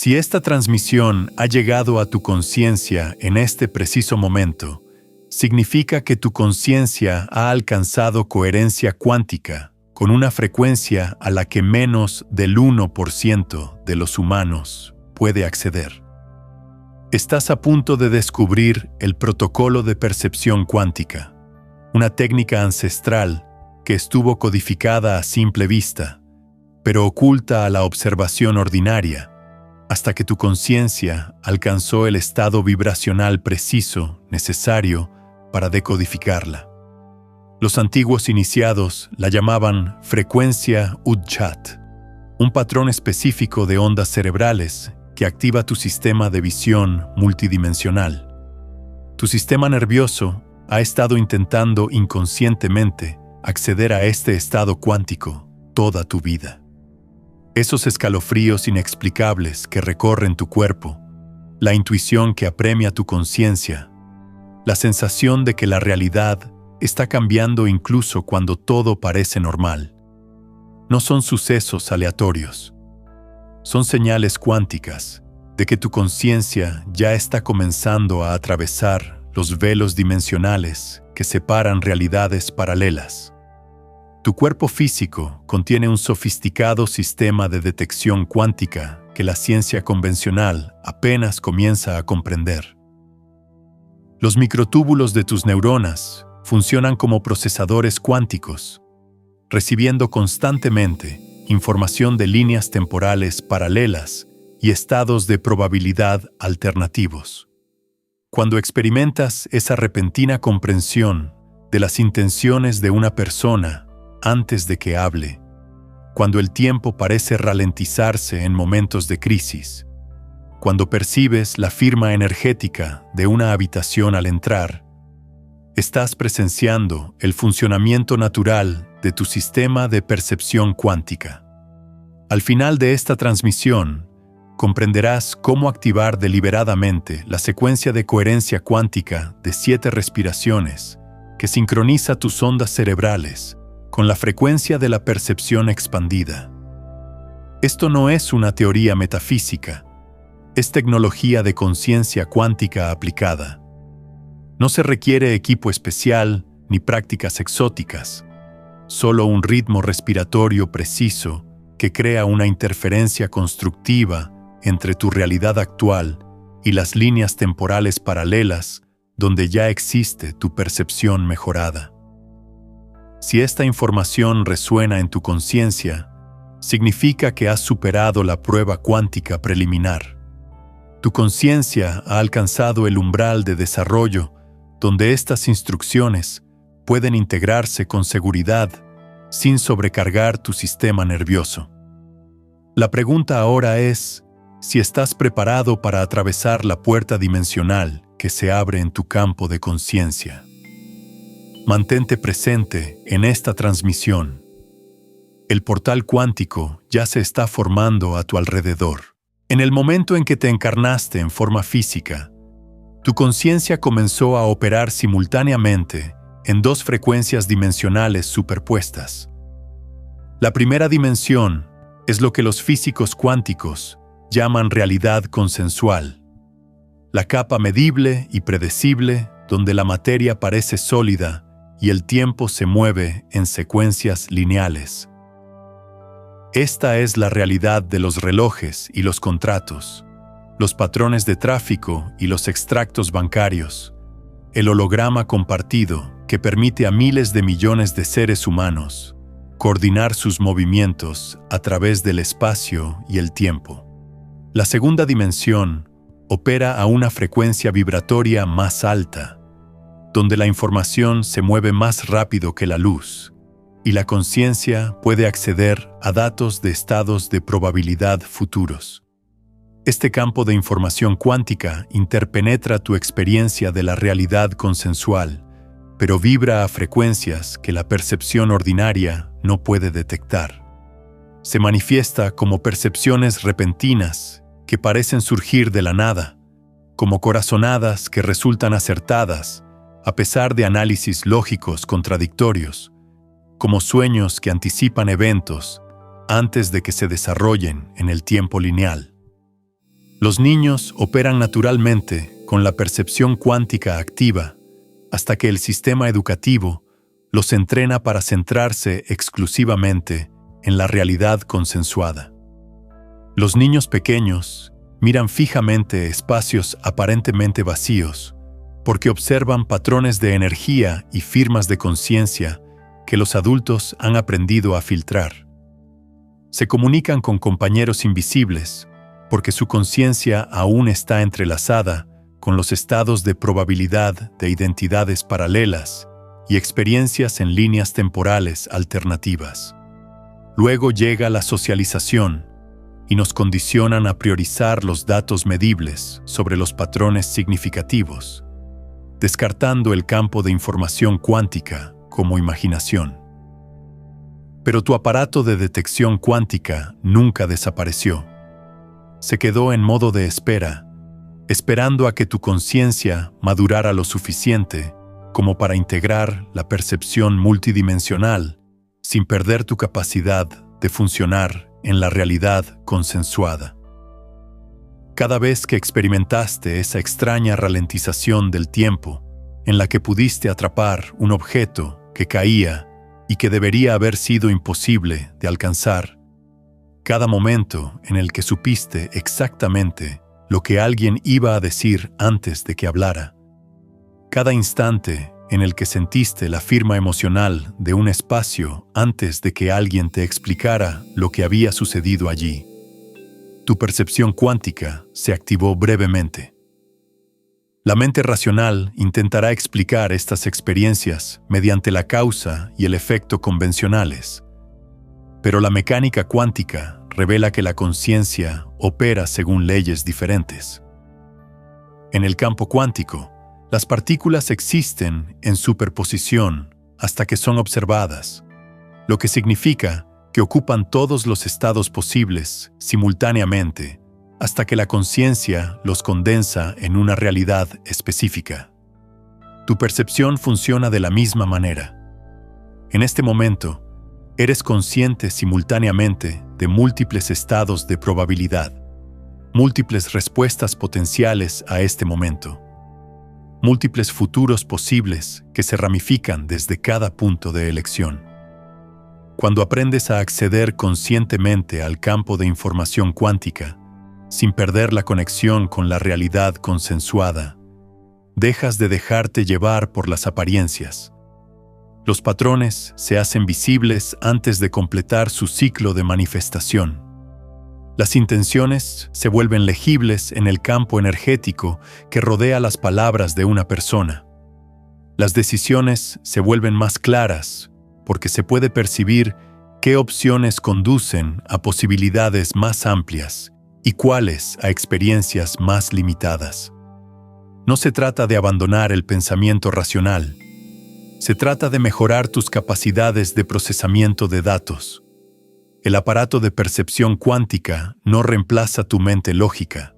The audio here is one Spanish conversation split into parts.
Si esta transmisión ha llegado a tu conciencia en este preciso momento, significa que tu conciencia ha alcanzado coherencia cuántica con una frecuencia a la que menos del 1% de los humanos puede acceder. Estás a punto de descubrir el protocolo de percepción cuántica, una técnica ancestral que estuvo codificada a simple vista, pero oculta a la observación ordinaria, hasta que tu conciencia alcanzó el estado vibracional preciso necesario para decodificarla. Los antiguos iniciados la llamaban frecuencia Udchat, un patrón específico de ondas cerebrales que activa tu sistema de visión multidimensional. Tu sistema nervioso ha estado intentando inconscientemente acceder a este estado cuántico toda tu vida. Esos escalofríos inexplicables que recorren tu cuerpo, la intuición que apremia tu conciencia, la sensación de que la realidad está cambiando incluso cuando todo parece normal. No son sucesos aleatorios. Son señales cuánticas de que tu conciencia ya está comenzando a atravesar los velos dimensionales que separan realidades paralelas. Tu cuerpo físico contiene un sofisticado sistema de detección cuántica que la ciencia convencional apenas comienza a comprender. Los microtúbulos de tus neuronas funcionan como procesadores cuánticos, recibiendo constantemente información de líneas temporales paralelas y estados de probabilidad alternativos. Cuando experimentas esa repentina comprensión de las intenciones de una persona antes de que hable, cuando el tiempo parece ralentizarse en momentos de crisis, cuando percibes la firma energética de una habitación al entrar, estás presenciando el funcionamiento natural de tu sistema de percepción cuántica. Al final de esta transmisión, comprenderás cómo activar deliberadamente la secuencia de coherencia cuántica de 7 respiraciones que sincroniza tus ondas cerebrales con la frecuencia de la percepción expandida. Esto no es una teoría metafísica, es tecnología de conciencia cuántica aplicada. No se requiere equipo especial ni prácticas exóticas, solo un ritmo respiratorio preciso que crea una interferencia constructiva entre tu realidad actual y las líneas temporales paralelas donde ya existe tu percepción mejorada. Si esta información resuena en tu conciencia, significa que has superado la prueba cuántica preliminar. Tu conciencia ha alcanzado el umbral de desarrollo donde estas instrucciones pueden integrarse con seguridad sin sobrecargar tu sistema nervioso. La pregunta ahora es si estás preparado para atravesar la puerta dimensional que se abre en tu campo de conciencia. Mantente presente en esta transmisión. El portal cuántico ya se está formando a tu alrededor. En el momento en que te encarnaste en forma física, tu conciencia comenzó a operar simultáneamente en 2 frecuencias dimensionales superpuestas. La primera dimensión es lo que los físicos cuánticos llaman realidad consensual, la capa medible y predecible donde la materia parece sólida y el tiempo se mueve en secuencias lineales. Esta es la realidad de los relojes y los contratos, los patrones de tráfico y los extractos bancarios, el holograma compartido que permite a miles de millones de seres humanos coordinar sus movimientos a través del espacio y el tiempo. La segunda dimensión opera a una frecuencia vibratoria más alta, donde la información se mueve más rápido que la luz y la conciencia puede acceder a datos de estados de probabilidad futuros. Este campo de información cuántica interpenetra tu experiencia de la realidad consensual, pero vibra a frecuencias que la percepción ordinaria no puede detectar. Se manifiesta como percepciones repentinas que parecen surgir de la nada, como corazonadas que resultan acertadas a pesar de análisis lógicos contradictorios, como sueños que anticipan eventos antes de que se desarrollen en el tiempo lineal. Los niños operan naturalmente con la percepción cuántica activa hasta que el sistema educativo los entrena para centrarse exclusivamente en la realidad consensuada. Los niños pequeños miran fijamente espacios aparentemente vacíos porque observan patrones de energía y firmas de conciencia que los adultos han aprendido a filtrar. Se comunican con compañeros invisibles porque su conciencia aún está entrelazada con los estados de probabilidad de identidades paralelas y experiencias en líneas temporales alternativas. Luego llega la socialización y nos condicionan a priorizar los datos medibles sobre los patrones significativos, descartando el campo de información cuántica como imaginación. Pero tu aparato de detección cuántica nunca desapareció. Se quedó en modo de espera, esperando a que tu conciencia madurara lo suficiente como para integrar la percepción multidimensional sin perder tu capacidad de funcionar en la realidad consensuada. Cada vez que experimentaste esa extraña ralentización del tiempo en la que pudiste atrapar un objeto que caía y que debería haber sido imposible de alcanzar, cada momento en el que supiste exactamente lo que alguien iba a decir antes de que hablara, cada instante en el que sentiste la firma emocional de un espacio antes de que alguien te explicara lo que había sucedido allí, tu percepción cuántica se activó brevemente. La mente racional intentará explicar estas experiencias mediante la causa y el efecto convencionales, pero la mecánica cuántica revela que la conciencia opera según leyes diferentes. En el campo cuántico, las partículas existen en superposición hasta que son observadas, lo que significa que ocupan todos los estados posibles simultáneamente hasta que la conciencia los condensa en una realidad específica. Tu percepción funciona de la misma manera. En este momento, eres consciente simultáneamente de múltiples estados de probabilidad, múltiples respuestas potenciales a este momento, múltiples futuros posibles que se ramifican desde cada punto de elección. Cuando aprendes a acceder conscientemente al campo de información cuántica, sin perder la conexión con la realidad consensuada, dejas de dejarte llevar por las apariencias. Los patrones se hacen visibles antes de completar su ciclo de manifestación. Las intenciones se vuelven legibles en el campo energético que rodea las palabras de una persona. Las decisiones se vuelven más claras porque se puede percibir qué opciones conducen a posibilidades más amplias y cuáles a experiencias más limitadas. No se trata de abandonar el pensamiento racional. Se trata de mejorar tus capacidades de procesamiento de datos. El aparato de percepción cuántica no reemplaza tu mente lógica.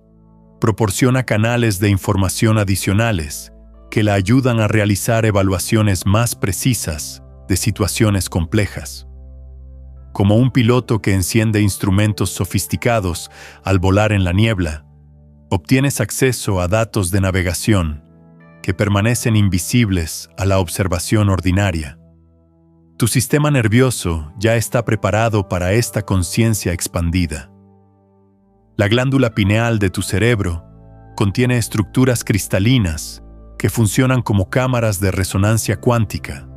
Proporciona canales de información adicionales que la ayudan a realizar evaluaciones más precisas de situaciones complejas. Como un piloto que enciende instrumentos sofisticados al volar en la niebla, obtienes acceso a datos de navegación que permanecen invisibles a la observación ordinaria. Tu sistema nervioso ya está preparado para esta conciencia expandida. La glándula pineal de tu cerebro contiene estructuras cristalinas que funcionan como cámaras de resonancia cuántica,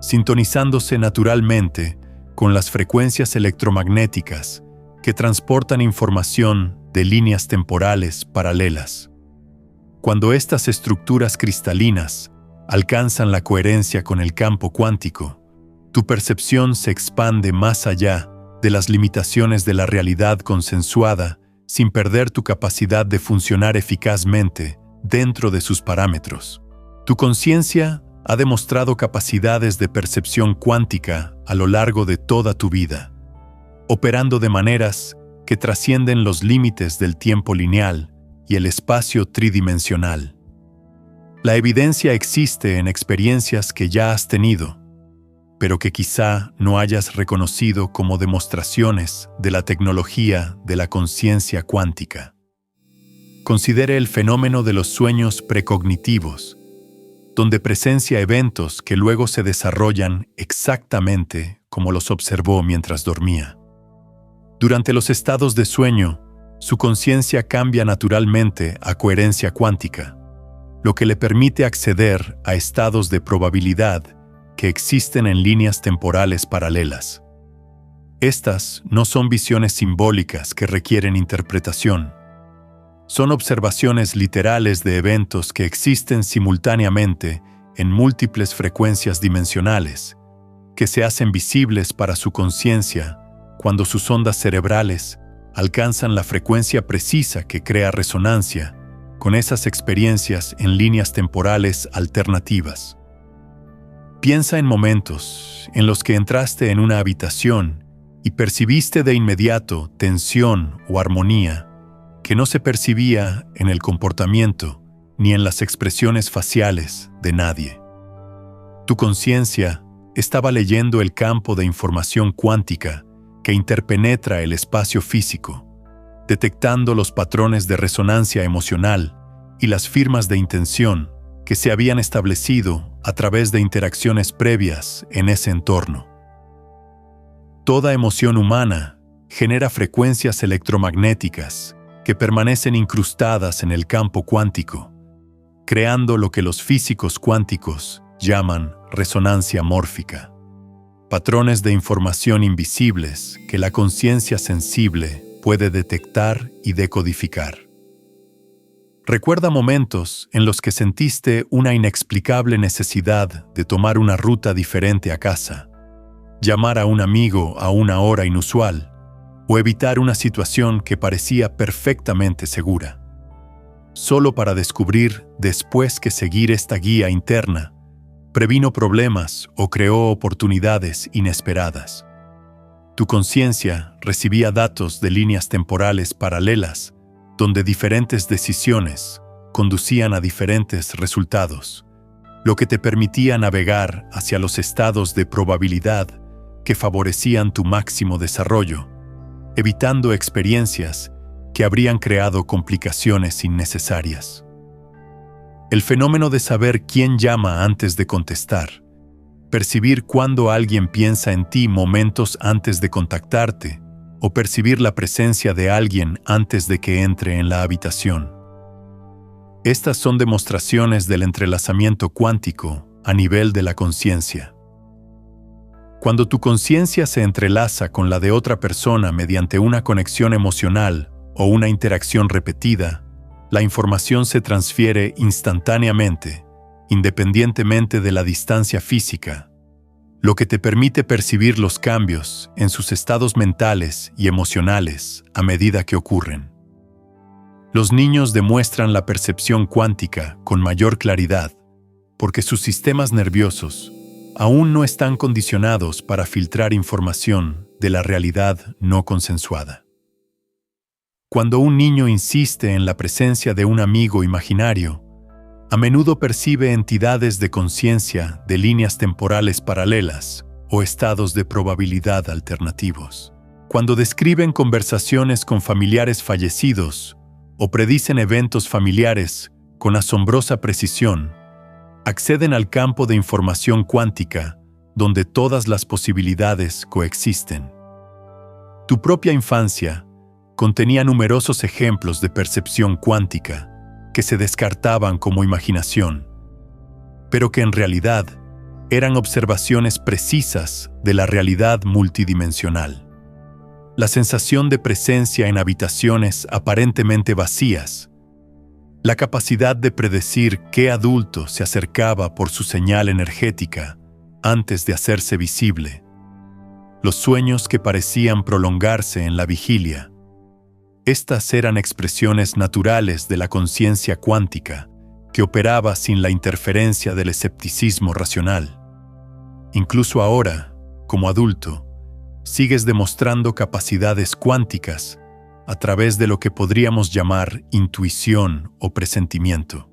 sintonizándose naturalmente con las frecuencias electromagnéticas que transportan información de líneas temporales paralelas. Cuando estas estructuras cristalinas alcanzan la coherencia con el campo cuántico, tu percepción se expande más allá de las limitaciones de la realidad consensuada sin perder tu capacidad de funcionar eficazmente dentro de sus parámetros. Tu conciencia ha demostrado capacidades de percepción cuántica a lo largo de toda tu vida, operando de maneras que trascienden los límites del tiempo lineal y el espacio tridimensional. La evidencia existe en experiencias que ya has tenido, pero que quizá no hayas reconocido como demostraciones de la tecnología de la conciencia cuántica. considere el fenómeno de los sueños precognitivos, donde presencia eventos que luego se desarrollan exactamente como los observó mientras dormía. Durante los estados de sueño, su conciencia cambia naturalmente a coherencia cuántica, lo que le permite acceder a estados de probabilidad que existen en líneas temporales paralelas. Estas no son visiones simbólicas que requieren interpretación. Son observaciones literales de eventos que existen simultáneamente en múltiples frecuencias dimensionales, que se hacen visibles para su conciencia cuando sus ondas cerebrales alcanzan la frecuencia precisa que crea resonancia con esas experiencias en líneas temporales alternativas. Piensa en momentos en los que entraste en una habitación y percibiste de inmediato tensión o armonía que no se percibía en el comportamiento ni en las expresiones faciales de nadie. Tu conciencia estaba leyendo el campo de información cuántica que interpenetra el espacio físico, detectando los patrones de resonancia emocional y las firmas de intención que se habían establecido a través de interacciones previas en ese entorno. Toda emoción humana genera frecuencias electromagnéticas que permanecen incrustadas en el campo cuántico, creando lo que los físicos cuánticos llaman resonancia mórfica. Patrones de información invisibles que la conciencia sensible puede detectar y decodificar. Recuerda momentos en los que sentiste una inexplicable necesidad de tomar una ruta diferente a casa, llamar a un amigo a una hora inusual o evitar una situación que parecía perfectamente segura, solo para descubrir después que seguir esta guía interna previno problemas o creó oportunidades inesperadas. Tu conciencia recibía datos de líneas temporales paralelas donde diferentes decisiones conducían a diferentes resultados, lo que te permitía navegar hacia los estados de probabilidad que favorecían tu máximo desarrollo, evitando experiencias que habrían creado complicaciones innecesarias. El fenómeno de saber quién llama antes de contestar, percibir cuándo alguien piensa en ti momentos antes de contactarte, o percibir la presencia de alguien antes de que entre en la habitación. Estas son demostraciones del entrelazamiento cuántico a nivel de la conciencia. Cuando tu conciencia se entrelaza con la de otra persona mediante una conexión emocional o una interacción repetida, la información se transfiere instantáneamente, independientemente de la distancia física, lo que te permite percibir los cambios en sus estados mentales y emocionales a medida que ocurren. Los niños demuestran la percepción cuántica con mayor claridad porque sus sistemas nerviosos aún no están condicionados para filtrar información de la realidad no consensuada. Cuando un niño insiste en la presencia de un amigo imaginario, a menudo percibe entidades de conciencia de líneas temporales paralelas o estados de probabilidad alternativos. Cuando describen conversaciones con familiares fallecidos o predicen eventos familiares con asombrosa precisión, acceden al campo de información cuántica donde todas las posibilidades coexisten. Tu propia infancia contenía numerosos ejemplos de percepción cuántica que se descartaban como imaginación, pero que en realidad eran observaciones precisas de la realidad multidimensional. La sensación de presencia en habitaciones aparentemente vacías, la capacidad de predecir qué adulto se acercaba por su señal energética antes de hacerse visible, los sueños que parecían prolongarse en la vigilia. Estas eran expresiones naturales de la conciencia cuántica que operaba sin la interferencia del escepticismo racional. Incluso ahora, como adulto, sigues demostrando capacidades cuánticas a través de lo que podríamos llamar intuición o presentimiento.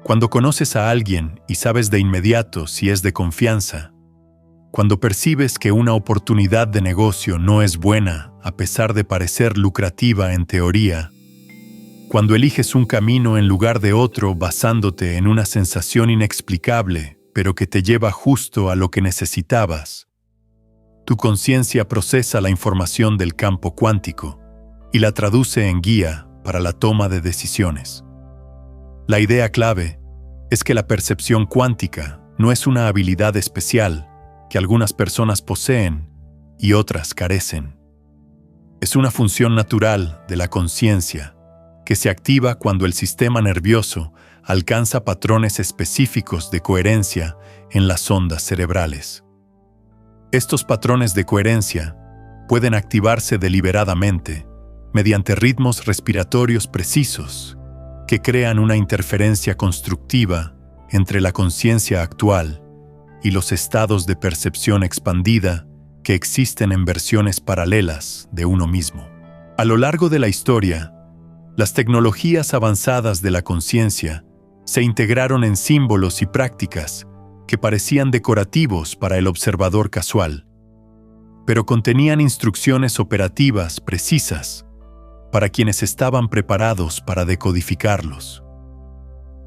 Cuando conoces a alguien y sabes de inmediato si es de confianza, cuando percibes que una oportunidad de negocio no es buena a pesar de parecer lucrativa en teoría, Cuando eliges un camino en lugar de otro basándote en una sensación inexplicable, pero que te lleva justo a lo que necesitabas, tu conciencia procesa la información del campo cuántico y la traduce en guía para la toma de decisiones. La idea clave es que la percepción cuántica no es una habilidad especial que algunas personas poseen y otras carecen. Es una función natural de la conciencia que se activa cuando el sistema nervioso alcanza patrones específicos de coherencia en las ondas cerebrales. Estos patrones de coherencia pueden activarse deliberadamente mediante ritmos respiratorios precisos que crean una interferencia constructiva entre la conciencia actual y los estados de percepción expandida que existen en versiones paralelas de uno mismo. A lo largo de la historia, las tecnologías avanzadas de la conciencia se integraron en símbolos y prácticas que parecían decorativos para el observador casual, pero contenían instrucciones operativas precisas para quienes estaban preparados para decodificarlos.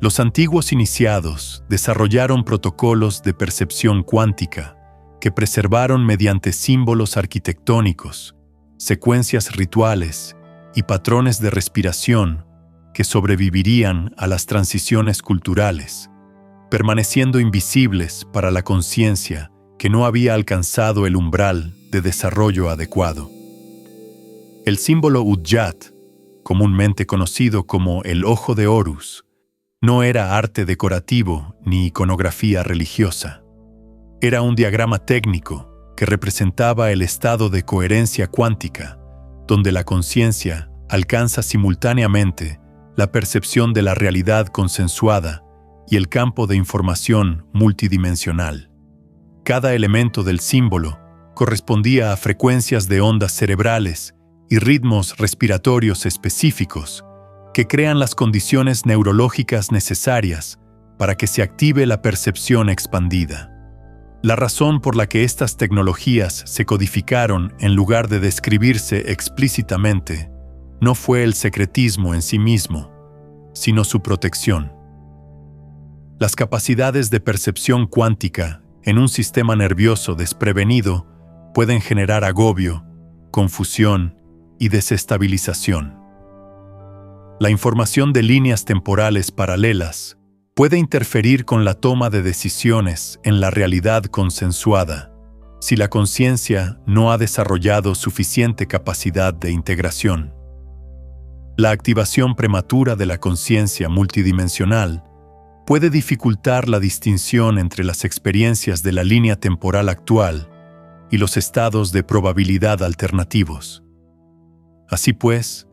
Los antiguos iniciados desarrollaron protocolos de percepción cuántica que preservaron mediante símbolos arquitectónicos, secuencias rituales y patrones de respiración que sobrevivirían a las transiciones culturales, permaneciendo invisibles para la conciencia que no había alcanzado el umbral de desarrollo adecuado. El símbolo Udjat, comúnmente conocido como el Ojo de Horus, no era arte decorativo ni iconografía religiosa. Era un diagrama técnico que representaba el estado de coherencia cuántica, donde la conciencia alcanza simultáneamente la percepción de la realidad consensuada y el campo de información multidimensional. Cada elemento del símbolo correspondía a frecuencias de ondas cerebrales y ritmos respiratorios específicos que crean las condiciones neurológicas necesarias para que se active la percepción expandida. La razón por la que estas tecnologías se codificaron en lugar de describirse explícitamente no fue el secretismo en sí mismo, sino su protección. Las capacidades de percepción cuántica en un sistema nervioso desprevenido pueden generar agobio, confusión y desestabilización. La información de líneas temporales paralelas puede interferir con la toma de decisiones en la realidad consensuada si la conciencia no ha desarrollado suficiente capacidad de integración. La activación prematura de la conciencia multidimensional puede dificultar la distinción entre las experiencias de la línea temporal actual y los estados de probabilidad alternativos. Así pues,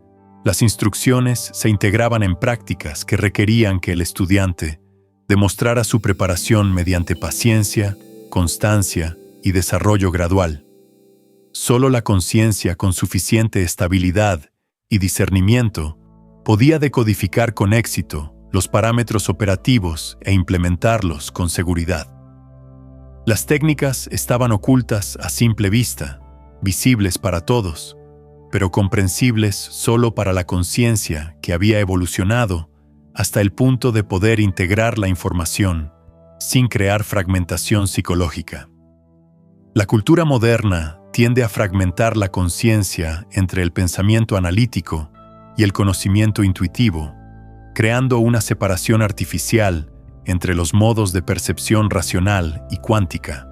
las instrucciones se integraban en prácticas que requerían que el estudiante demostrara su preparación mediante paciencia, constancia y desarrollo gradual. Solo la conciencia con suficiente estabilidad y discernimiento podía decodificar con éxito los parámetros operativos e implementarlos con seguridad. Las técnicas estaban ocultas a simple vista, visibles para todos, pero comprensibles solo para la conciencia que había evolucionado hasta el punto de poder integrar la información sin crear fragmentación psicológica. La cultura moderna tiende a fragmentar la conciencia entre el pensamiento analítico y el conocimiento intuitivo, creando una separación artificial entre los modos de percepción racional y cuántica.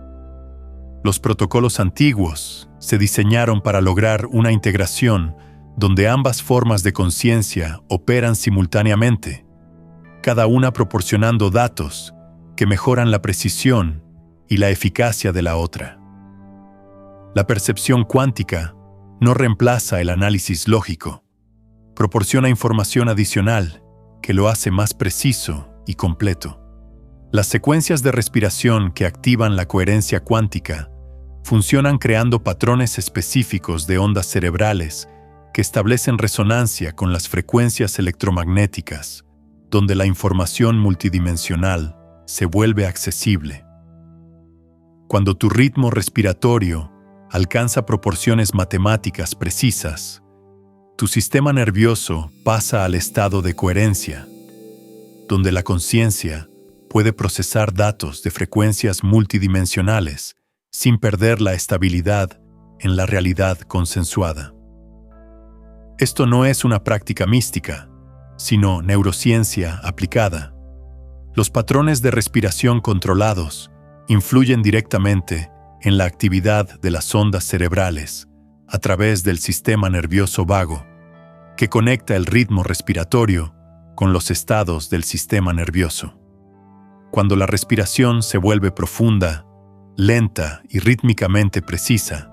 Los protocolos antiguos se diseñaron para lograr una integración donde ambas formas de conciencia operan simultáneamente, cada una proporcionando datos que mejoran la precisión y la eficacia de la otra. La percepción cuántica no reemplaza el análisis lógico, proporciona información adicional que lo hace más preciso y completo. Las secuencias de respiración que activan la coherencia cuántica funcionan creando patrones específicos de ondas cerebrales que establecen resonancia con las frecuencias electromagnéticas, donde la información multidimensional se vuelve accesible. Cuando tu ritmo respiratorio alcanza proporciones matemáticas precisas, tu sistema nervioso pasa al estado de coherencia, donde la conciencia puede procesar datos de frecuencias multidimensionales sin perder la estabilidad en la realidad consensuada. Esto no es una práctica mística, sino neurociencia aplicada. Los patrones de respiración controlados influyen directamente en la actividad de las ondas cerebrales a través del sistema nervioso vago, que conecta el ritmo respiratorio con los estados del sistema nervioso. Cuando la respiración se vuelve profunda, lenta y rítmicamente precisa,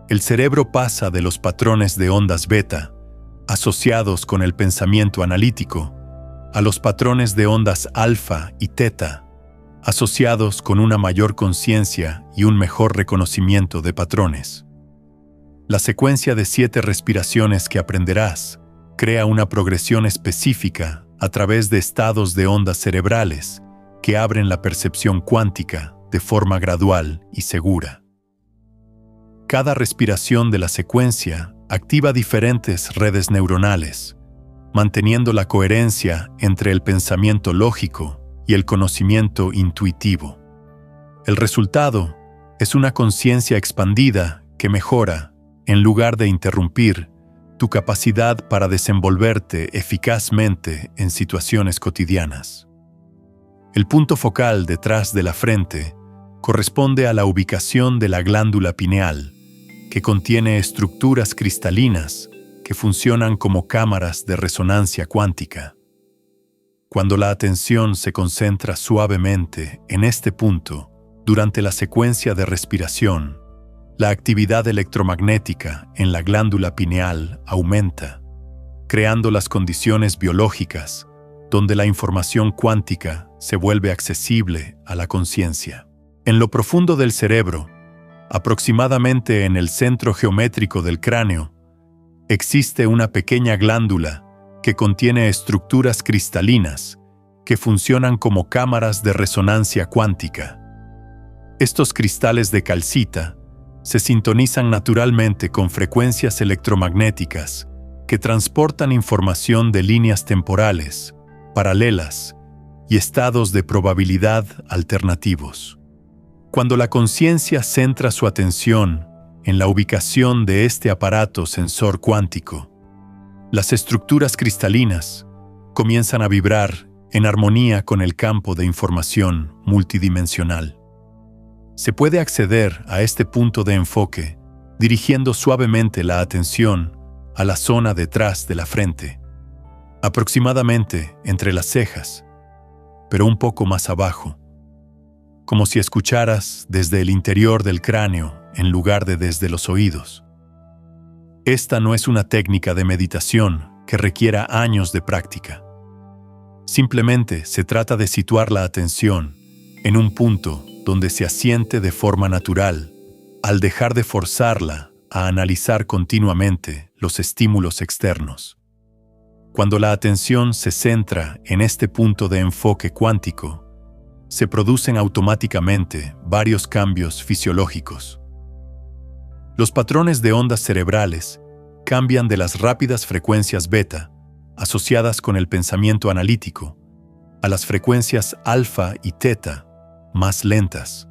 el cerebro pasa de los patrones de ondas beta, asociados con el pensamiento analítico, a los patrones de ondas alfa y teta, asociados con una mayor conciencia y un mejor reconocimiento de patrones. La secuencia de 7 respiraciones que aprenderás crea una progresión específica a través de estados de ondas cerebrales que abren la percepción cuántica de forma gradual y segura. Cada respiración de la secuencia activa diferentes redes neuronales, manteniendo la coherencia entre el pensamiento lógico y el conocimiento intuitivo. El resultado es una conciencia expandida que mejora, en lugar de interrumpir, tu capacidad para desenvolverte eficazmente en situaciones cotidianas. El punto focal detrás de la frente corresponde a la ubicación de la glándula pineal, que contiene estructuras cristalinas que funcionan como cámaras de resonancia cuántica. Cuando la atención se concentra suavemente en este punto durante la secuencia de respiración, la actividad electromagnética en la glándula pineal aumenta, creando las condiciones biológicas donde la información cuántica se vuelve accesible a la conciencia. En lo profundo del cerebro, aproximadamente en el centro geométrico del cráneo, existe una pequeña glándula que contiene estructuras cristalinas que funcionan como cámaras de resonancia cuántica. Estos cristales de calcita se sintonizan naturalmente con frecuencias electromagnéticas que transportan información de líneas temporales, paralelas y estados de probabilidad alternativos. Cuando la conciencia centra su atención en la ubicación de este aparato sensor cuántico, las estructuras cristalinas comienzan a vibrar en armonía con el campo de información multidimensional. Se puede acceder a este punto de enfoque dirigiendo suavemente la atención a la zona detrás de la frente, aproximadamente entre las cejas, pero un poco más abajo, como si escucharas desde el interior del cráneo en lugar de desde los oídos. Esta no es una técnica de meditación que requiera años de práctica. Simplemente se trata de situar la atención en un punto donde se asiente de forma natural, al dejar de forzarla a analizar continuamente los estímulos externos. Cuando la atención se centra en este punto de enfoque cuántico, se producen automáticamente varios cambios fisiológicos. Los patrones de ondas cerebrales cambian de las rápidas frecuencias beta, asociadas con el pensamiento analítico, a las frecuencias alfa y teta, más lentas,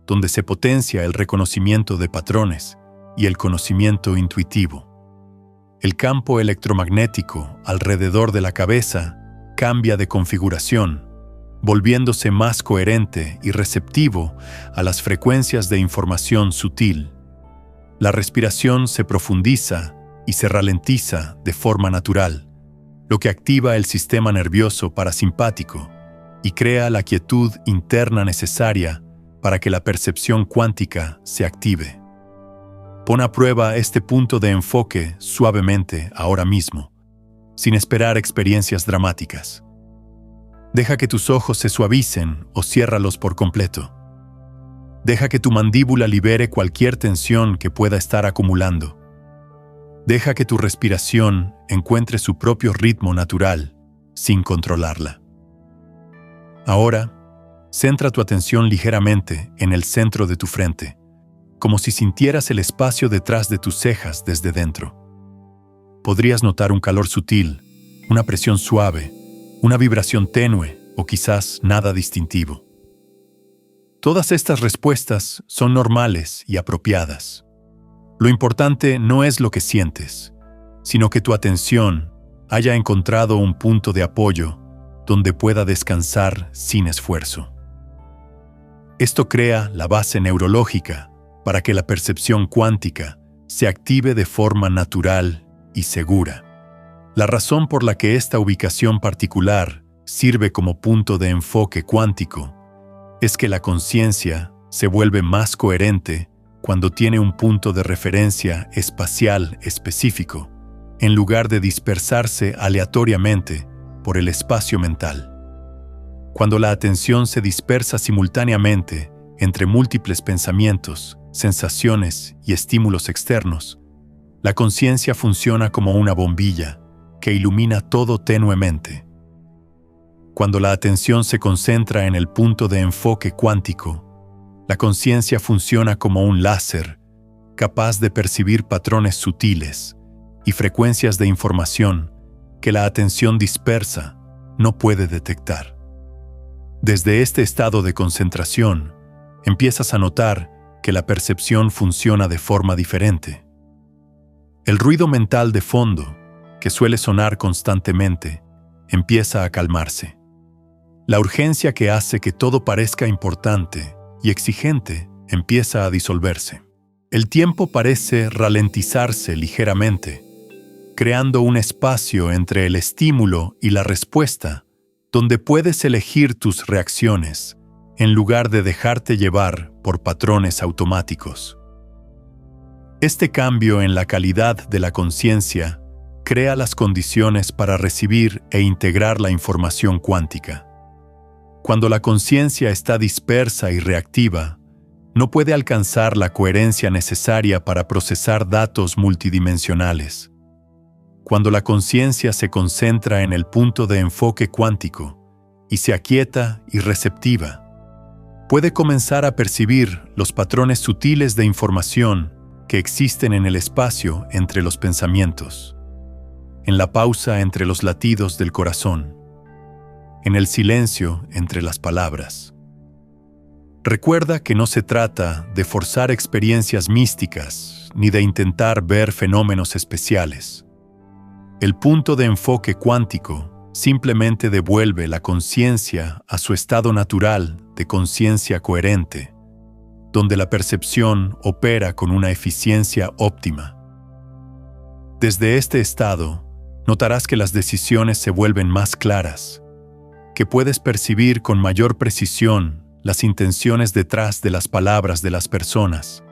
donde se potencia el reconocimiento de patrones y el conocimiento intuitivo. El campo electromagnético alrededor de la cabeza cambia de configuración, volviéndose más coherente y receptivo a las frecuencias de información sutil. La respiración se profundiza y se ralentiza de forma natural, lo que activa el sistema nervioso parasimpático y crea la quietud interna necesaria para que la percepción cuántica se active. Pon a prueba este punto de enfoque suavemente ahora mismo, sin esperar experiencias dramáticas. Deja que tus ojos se suavicen o ciérralos por completo. Deja que tu mandíbula libere cualquier tensión que pueda estar acumulando. Deja que tu respiración encuentre su propio ritmo natural, sin controlarla. Ahora, centra tu atención ligeramente en el centro de tu frente, como si sintieras el espacio detrás de tus cejas desde dentro. podrías notar un calor sutil, una presión suave, una vibración tenue o quizás nada distintivo. Todas estas respuestas son normales y apropiadas. Lo importante no es lo que sientes, sino que tu atención haya encontrado un punto de apoyo donde pueda descansar sin esfuerzo. Esto crea la base neurológica para que la percepción cuántica se active de forma natural y segura. La razón por la que esta ubicación particular sirve como punto de enfoque cuántico es que la conciencia se vuelve más coherente cuando tiene un punto de referencia espacial específico, en lugar de dispersarse aleatoriamente por el espacio mental. Cuando la atención se dispersa simultáneamente entre múltiples pensamientos, sensaciones y estímulos externos, la conciencia funciona como una bombilla que ilumina todo tenuemente. Cuando la atención se concentra en el punto de enfoque cuántico, la conciencia funciona como un láser, capaz de percibir patrones sutiles y frecuencias de información que la atención dispersa no puede detectar. Desde este estado de concentración, empiezas a notar que la percepción funciona de forma diferente. El ruido mental de fondo, que suele sonar constantemente, empieza a calmarse. La urgencia que hace que todo parezca importante y exigente empieza a disolverse. El tiempo parece ralentizarse ligeramente, creando un espacio entre el estímulo y la respuesta, donde puedes elegir tus reacciones, en lugar de dejarte llevar por patrones automáticos. Este cambio en la calidad de la conciencia crea las condiciones para recibir e integrar la información cuántica. Cuando la conciencia está dispersa y reactiva, no puede alcanzar la coherencia necesaria para procesar datos multidimensionales. Cuando la conciencia se concentra en el punto de enfoque cuántico y se aquieta y receptiva, puede comenzar a percibir los patrones sutiles de información que existen en el espacio entre los pensamientos, en la pausa entre los latidos del corazón, en el silencio entre las palabras. Recuerda que no se trata de forzar experiencias místicas ni de intentar ver fenómenos especiales. El punto de enfoque cuántico simplemente devuelve la conciencia a su estado natural de conciencia coherente, donde la percepción opera con una eficiencia óptima. Desde este estado, notarás que las decisiones se vuelven más claras, que puedes percibir con mayor precisión las intenciones detrás de las palabras de las personas,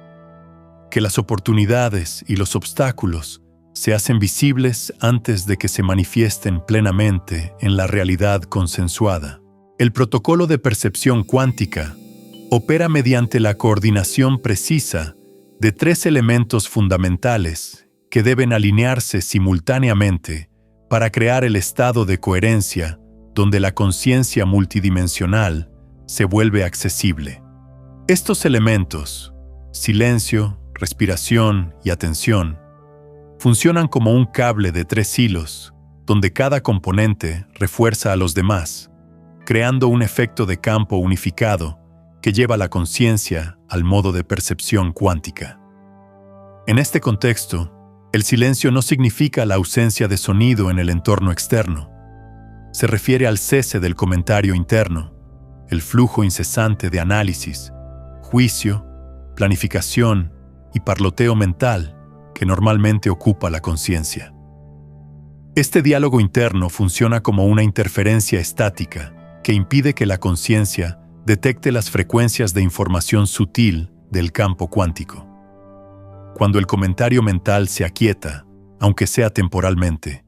que las oportunidades y los obstáculos se hacen visibles antes de que se manifiesten plenamente en la realidad consensuada. El protocolo de percepción cuántica opera mediante la coordinación precisa de tres elementos fundamentales que deben alinearse simultáneamente para crear el estado de coherencia donde la conciencia multidimensional se vuelve accesible. Estos elementos, silencio, respiración y atención, funcionan como un cable de 3 hilos, donde cada componente refuerza a los demás, creando un efecto de campo unificado que lleva la conciencia al modo de percepción cuántica. En este contexto, el silencio no significa la ausencia de sonido en el entorno externo. Se refiere al cese del comentario interno, el flujo incesante de análisis, juicio, planificación y parloteo mental que normalmente ocupa la conciencia. Este diálogo interno funciona como una interferencia estática que impide que la conciencia detecte las frecuencias de información sutil del campo cuántico. Cuando el comentario mental se aquieta, aunque sea temporalmente,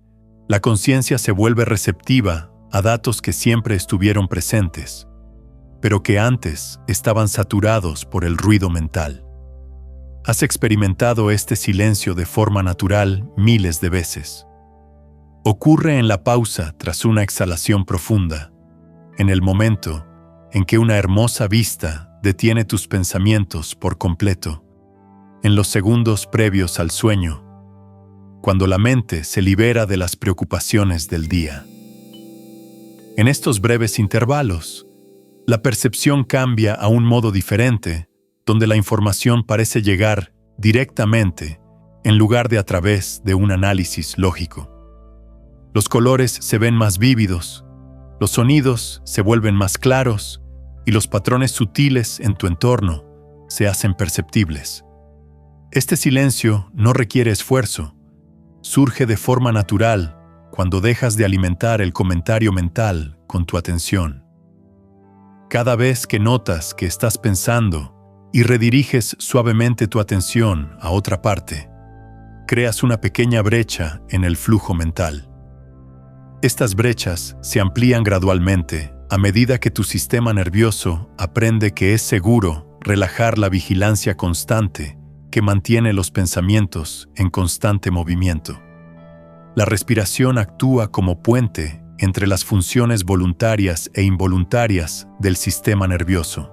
la conciencia se vuelve receptiva a datos que siempre estuvieron presentes, pero que antes estaban saturados por el ruido mental. Has experimentado este silencio de forma natural miles de veces. Ocurre en la pausa tras una exhalación profunda, en el momento en que una hermosa vista detiene tus pensamientos por completo, en los segundos previos al sueño, cuando la mente se libera de las preocupaciones del día. En estos breves intervalos, la percepción cambia a un modo diferente, donde la información parece llegar directamente en lugar de a través de un análisis lógico. Los colores se ven más vívidos, los sonidos se vuelven más claros y los patrones sutiles en tu entorno se hacen perceptibles. Este silencio no requiere esfuerzo, surge de forma natural cuando dejas de alimentar el comentario mental con tu atención. Cada vez que notas que estás pensando y rediriges suavemente tu atención a otra parte, creas una pequeña brecha en el flujo mental. Estas brechas se amplían gradualmente a medida que tu sistema nervioso aprende que es seguro relajar la vigilancia constante que mantiene los pensamientos en constante movimiento. La respiración actúa como puente entre las funciones voluntarias e involuntarias del sistema nervioso,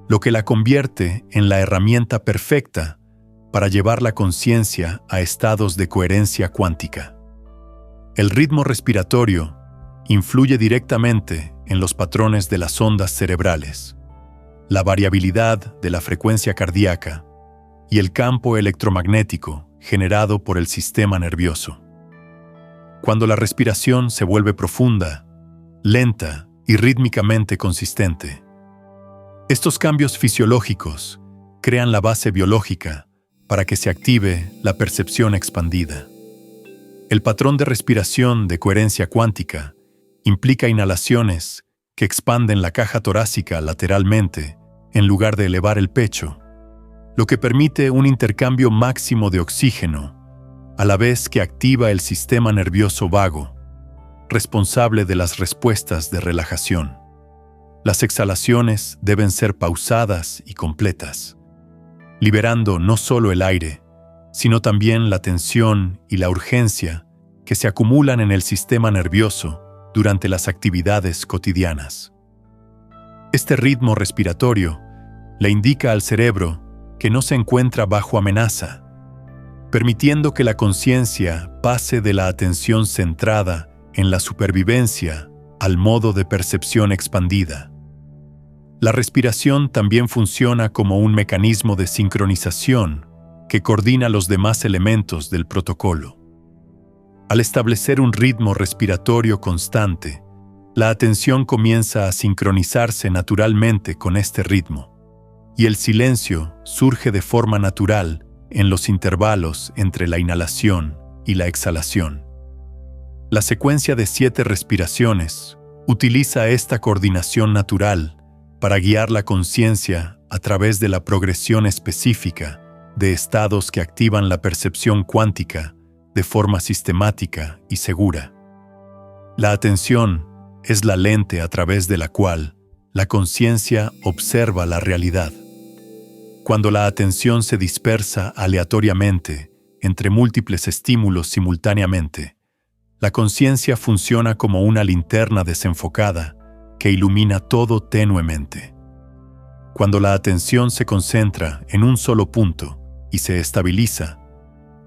lo que la convierte en la herramienta perfecta para llevar la conciencia a estados de coherencia cuántica. El ritmo respiratorio influye directamente en los patrones de las ondas cerebrales, la variabilidad de la frecuencia cardíaca y el campo electromagnético generado por el sistema nervioso. Cuando la respiración se vuelve profunda, lenta y rítmicamente consistente, estos cambios fisiológicos crean la base biológica para que se active la percepción expandida. El patrón de respiración de coherencia cuántica implica inhalaciones que expanden la caja torácica lateralmente en lugar de elevar el pecho, lo que permite un intercambio máximo de oxígeno, a la vez que activa el sistema nervioso vago, responsable de las respuestas de relajación. Las exhalaciones deben ser pausadas y completas, liberando no solo el aire, sino también la tensión y la urgencia que se acumulan en el sistema nervioso durante las actividades cotidianas. Este ritmo respiratorio le indica al cerebro que no se encuentra bajo amenaza, permitiendo que la conciencia pase de la atención centrada en la supervivencia al modo de percepción expandida. La respiración también funciona como un mecanismo de sincronización que coordina los demás elementos del protocolo. Al establecer un ritmo respiratorio constante, la atención comienza a sincronizarse naturalmente con este ritmo, y el silencio surge de forma natural en los intervalos entre la inhalación y la exhalación. La secuencia de 7 respiraciones utiliza esta coordinación natural para guiar la conciencia a través de la progresión específica de estados que activan la percepción cuántica de forma sistemática y segura. La atención es la lente a través de la cual la conciencia observa la realidad. Cuando la atención se dispersa aleatoriamente entre múltiples estímulos simultáneamente, la conciencia funciona como una linterna desenfocada que ilumina todo tenuemente. Cuando la atención se concentra en un solo punto y se estabiliza,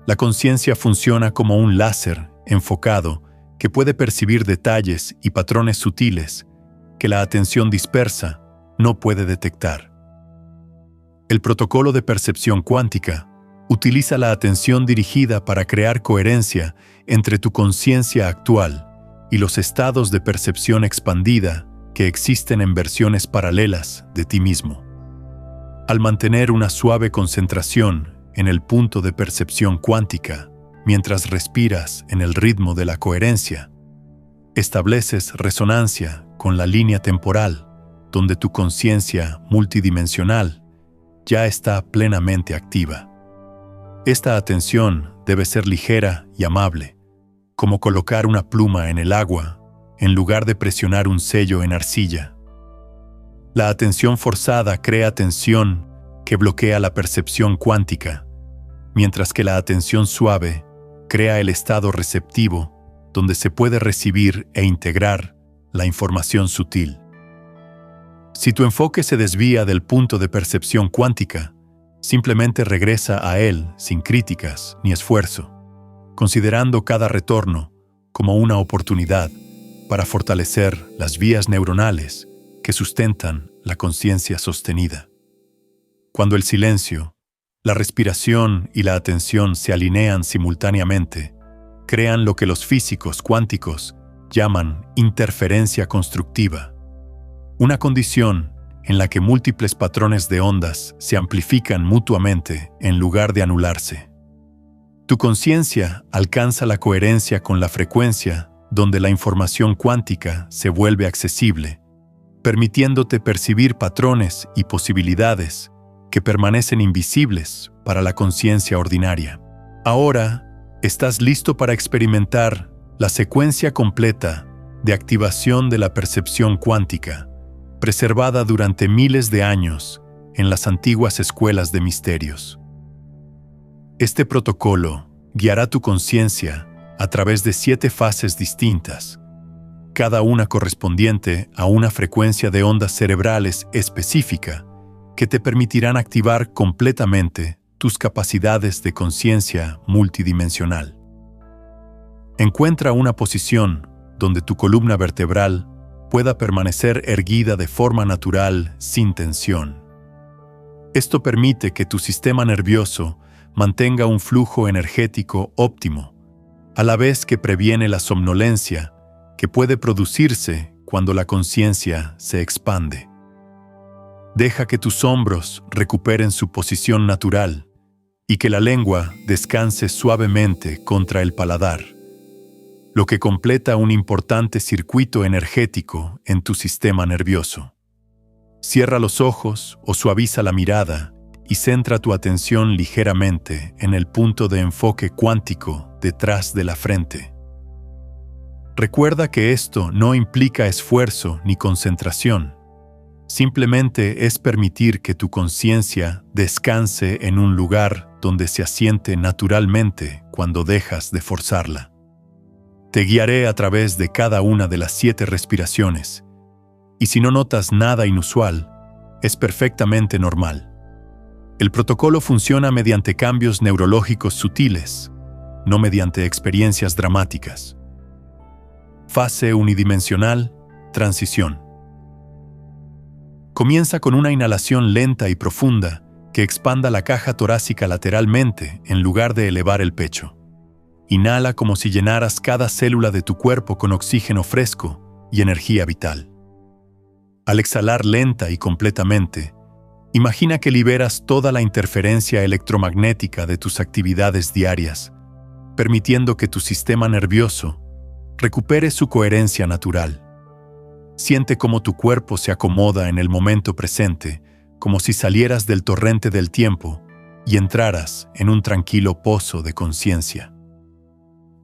la conciencia funciona como un láser enfocado que puede percibir detalles y patrones sutiles que la atención dispersa no puede detectar. El protocolo de percepción cuántica utiliza la atención dirigida para crear coherencia entre tu conciencia actual y los estados de percepción expandida que existen en versiones paralelas de ti mismo. Al mantener una suave concentración en el punto de percepción cuántica, mientras respiras en el ritmo de la coherencia, estableces resonancia con la línea temporal, donde tu conciencia multidimensional ya está plenamente activa. Esta atención debe ser ligera y amable, como colocar una pluma en el agua en lugar de presionar un sello en arcilla. La atención forzada crea tensión que bloquea la percepción cuántica, mientras que la atención suave crea el estado receptivo donde se puede recibir e integrar la información sutil. Si tu enfoque se desvía del punto de percepción cuántica, simplemente regresa a él sin críticas ni esfuerzo. considerando cada retorno como una oportunidad para fortalecer las vías neuronales que sustentan la conciencia sostenida. Cuando el silencio, la respiración y la atención se alinean simultáneamente, crean lo que los físicos cuánticos llaman interferencia constructiva, una condición en la que múltiples patrones de ondas se amplifican mutuamente en lugar de anularse. Tu conciencia alcanza la coherencia con la frecuencia donde la información cuántica se vuelve accesible, permitiéndote percibir patrones y posibilidades que permanecen invisibles para la conciencia ordinaria. Ahora, estás listo para experimentar la secuencia completa de activación de la percepción cuántica, preservada durante miles de años en las antiguas escuelas de misterios. Este protocolo guiará tu conciencia a través de 7 fases distintas, cada una correspondiente a una frecuencia de ondas cerebrales específica que te permitirán activar completamente tus capacidades de conciencia multidimensional. Encuentra una posición donde tu columna vertebral pueda permanecer erguida de forma natural sin tensión. Esto permite que tu sistema nervioso mantenga un flujo energético óptimo, a la vez que previene la somnolencia que puede producirse cuando la conciencia se expande. Deja que tus hombros recuperen su posición natural y que la lengua descanse suavemente contra el paladar, lo que completa un importante circuito energético en tu sistema nervioso. Cierra los ojos o suaviza la mirada y centra tu atención ligeramente en el punto de enfoque cuántico detrás de la frente. Recuerda que esto no implica esfuerzo ni concentración. Simplemente es permitir que tu conciencia descanse en un lugar donde se asiente naturalmente cuando dejas de forzarla. Te guiaré a través de cada una de las 7 respiraciones, y si no notas nada inusual, es perfectamente normal. El protocolo funciona mediante cambios neurológicos sutiles, no mediante experiencias dramáticas. Fase unidimensional, transición. Comienza con una inhalación lenta y profunda que expanda la caja torácica lateralmente en lugar de elevar el pecho. Inhala como si llenaras cada célula de tu cuerpo con oxígeno fresco y energía vital. Al exhalar lenta y completamente, imagina que liberas toda la interferencia electromagnética de tus actividades diarias, permitiendo que tu sistema nervioso recupere su coherencia natural. Siente cómo tu cuerpo se acomoda en el momento presente, como si salieras del torrente del tiempo y entraras en un tranquilo pozo de conciencia.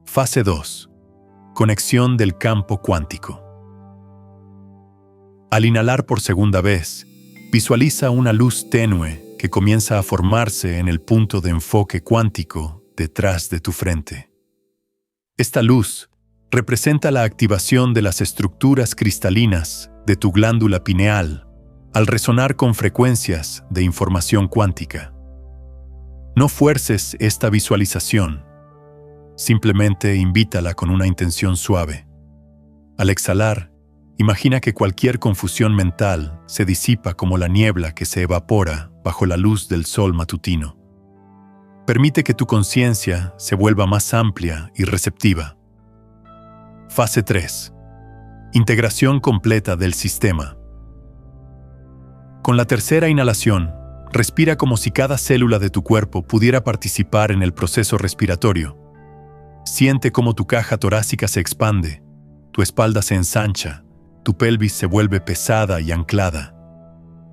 Fase 2. Conexión del campo cuántico. Al inhalar por segunda vez, visualiza una luz tenue que comienza a formarse en el punto de enfoque cuántico detrás de tu frente. Esta luz representa la activación de las estructuras cristalinas de tu glándula pineal al resonar con frecuencias de información cuántica. No fuerces esta visualización. Simplemente invítala con una intención suave. Al exhalar, imagina que cualquier confusión mental se disipa como la niebla que se evapora bajo la luz del sol matutino. Permite que tu conciencia se vuelva más amplia y receptiva. Fase 3. Integración completa del sistema. Con la tercera inhalación, respira como si cada célula de tu cuerpo pudiera participar en el proceso respiratorio. Siente cómo tu caja torácica se expande, tu espalda se ensancha, tu pelvis se vuelve pesada y anclada.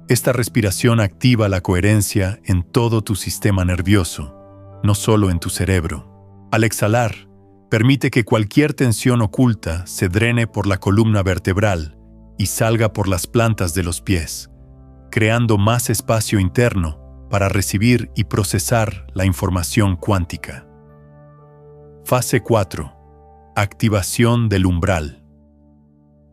Esta respiración activa la coherencia en todo tu sistema nervioso, no solo en tu cerebro. Al exhalar, permite que cualquier tensión oculta se drene por la columna vertebral y salga por las plantas de los pies, creando más espacio interno para recibir y procesar la información cuántica. Fase 4. Activación del umbral.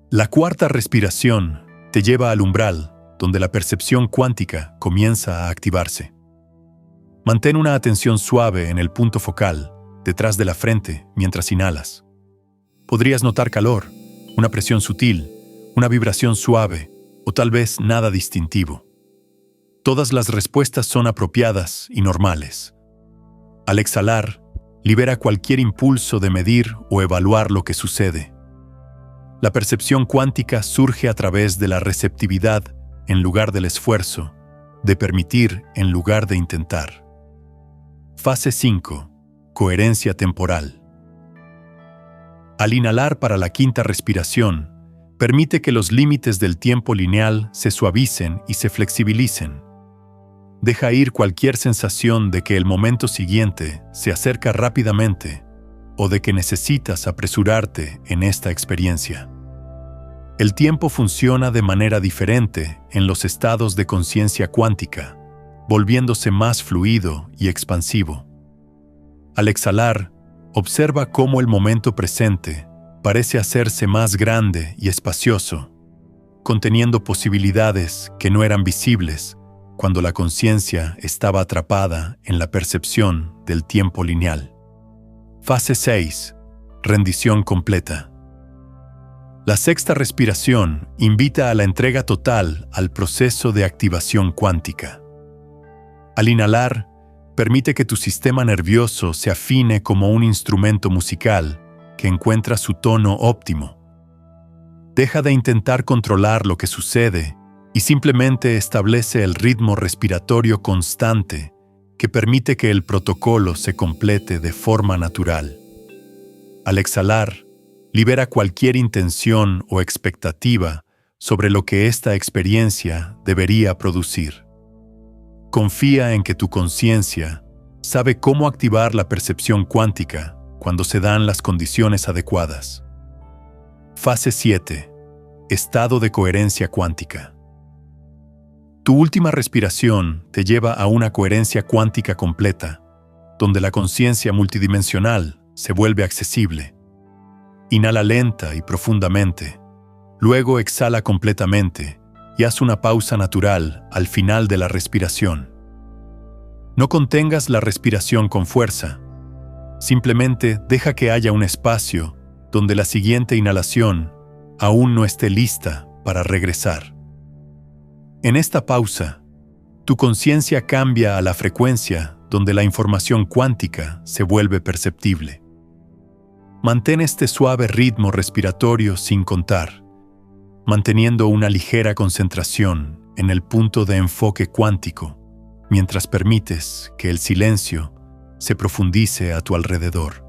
La cuarta respiración te lleva al umbral, donde la percepción cuántica comienza a activarse. Mantén una atención suave en el punto focal, detrás de la frente, mientras inhalas. Podrías notar calor, una presión sutil, una vibración suave o tal vez nada distintivo. Todas las respuestas son apropiadas y normales. Al exhalar, libera cualquier impulso de medir o evaluar lo que sucede. La percepción cuántica surge a través de la receptividad en lugar del esfuerzo, de permitir en lugar de intentar. Fase 5. Coherencia temporal. Al inhalar para la quinta respiración, permite que los límites del tiempo lineal se suavicen y se flexibilicen. Deja ir cualquier sensación de que el momento siguiente se acerca rápidamente o de que necesitas apresurarte en esta experiencia. El tiempo funciona de manera diferente en los estados de conciencia cuántica, volviéndose más fluido y expansivo. Al exhalar, observa cómo el momento presente parece hacerse más grande y espacioso, conteniendo posibilidades que no eran visibles cuando la conciencia estaba atrapada en la percepción del tiempo lineal. Fase 6. Rendición completa. La sexta respiración invita a la entrega total al proceso de activación cuántica. Al inhalar, permite que tu sistema nervioso se afine como un instrumento musical que encuentra su tono óptimo. Deja de intentar controlar lo que sucede y simplemente establece el ritmo respiratorio constante que permite que el protocolo se complete de forma natural. Al exhalar, libera cualquier intención o expectativa sobre lo que esta experiencia debería producir. Confía en que tu conciencia sabe cómo activar la percepción cuántica cuando se dan las condiciones adecuadas. Fase 7. Estado de coherencia cuántica. Tu última respiración te lleva a una coherencia cuántica completa, donde la conciencia multidimensional se vuelve accesible. Inhala lenta y profundamente, luego exhala completamente y haz una pausa natural al final de la respiración. No contengas la respiración con fuerza, simplemente deja que haya un espacio donde la siguiente inhalación aún no esté lista para regresar. En esta pausa, tu conciencia cambia a la frecuencia donde la información cuántica se vuelve perceptible. Mantén este suave ritmo respiratorio sin contar, manteniendo una ligera concentración en el punto de enfoque cuántico, mientras permites que el silencio se profundice a tu alrededor.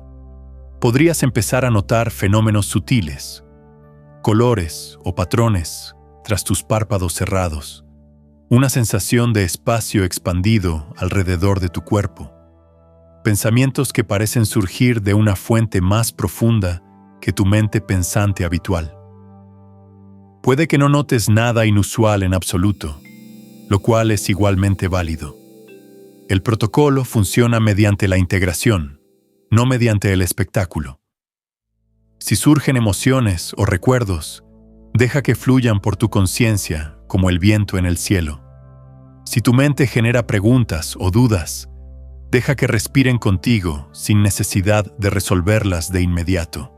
Podrías empezar a notar fenómenos sutiles, colores o patrones tras tus párpados cerrados, una sensación de espacio expandido alrededor de tu cuerpo, pensamientos que parecen surgir de una fuente más profunda que tu mente pensante habitual. Puede que no notes nada inusual en absoluto, lo cual es igualmente válido. El protocolo funciona mediante la integración, no mediante el espectáculo. Si surgen emociones o recuerdos, deja que fluyan por tu conciencia como el viento en el cielo. Si tu mente genera preguntas o dudas, deja que respiren contigo sin necesidad de resolverlas de inmediato.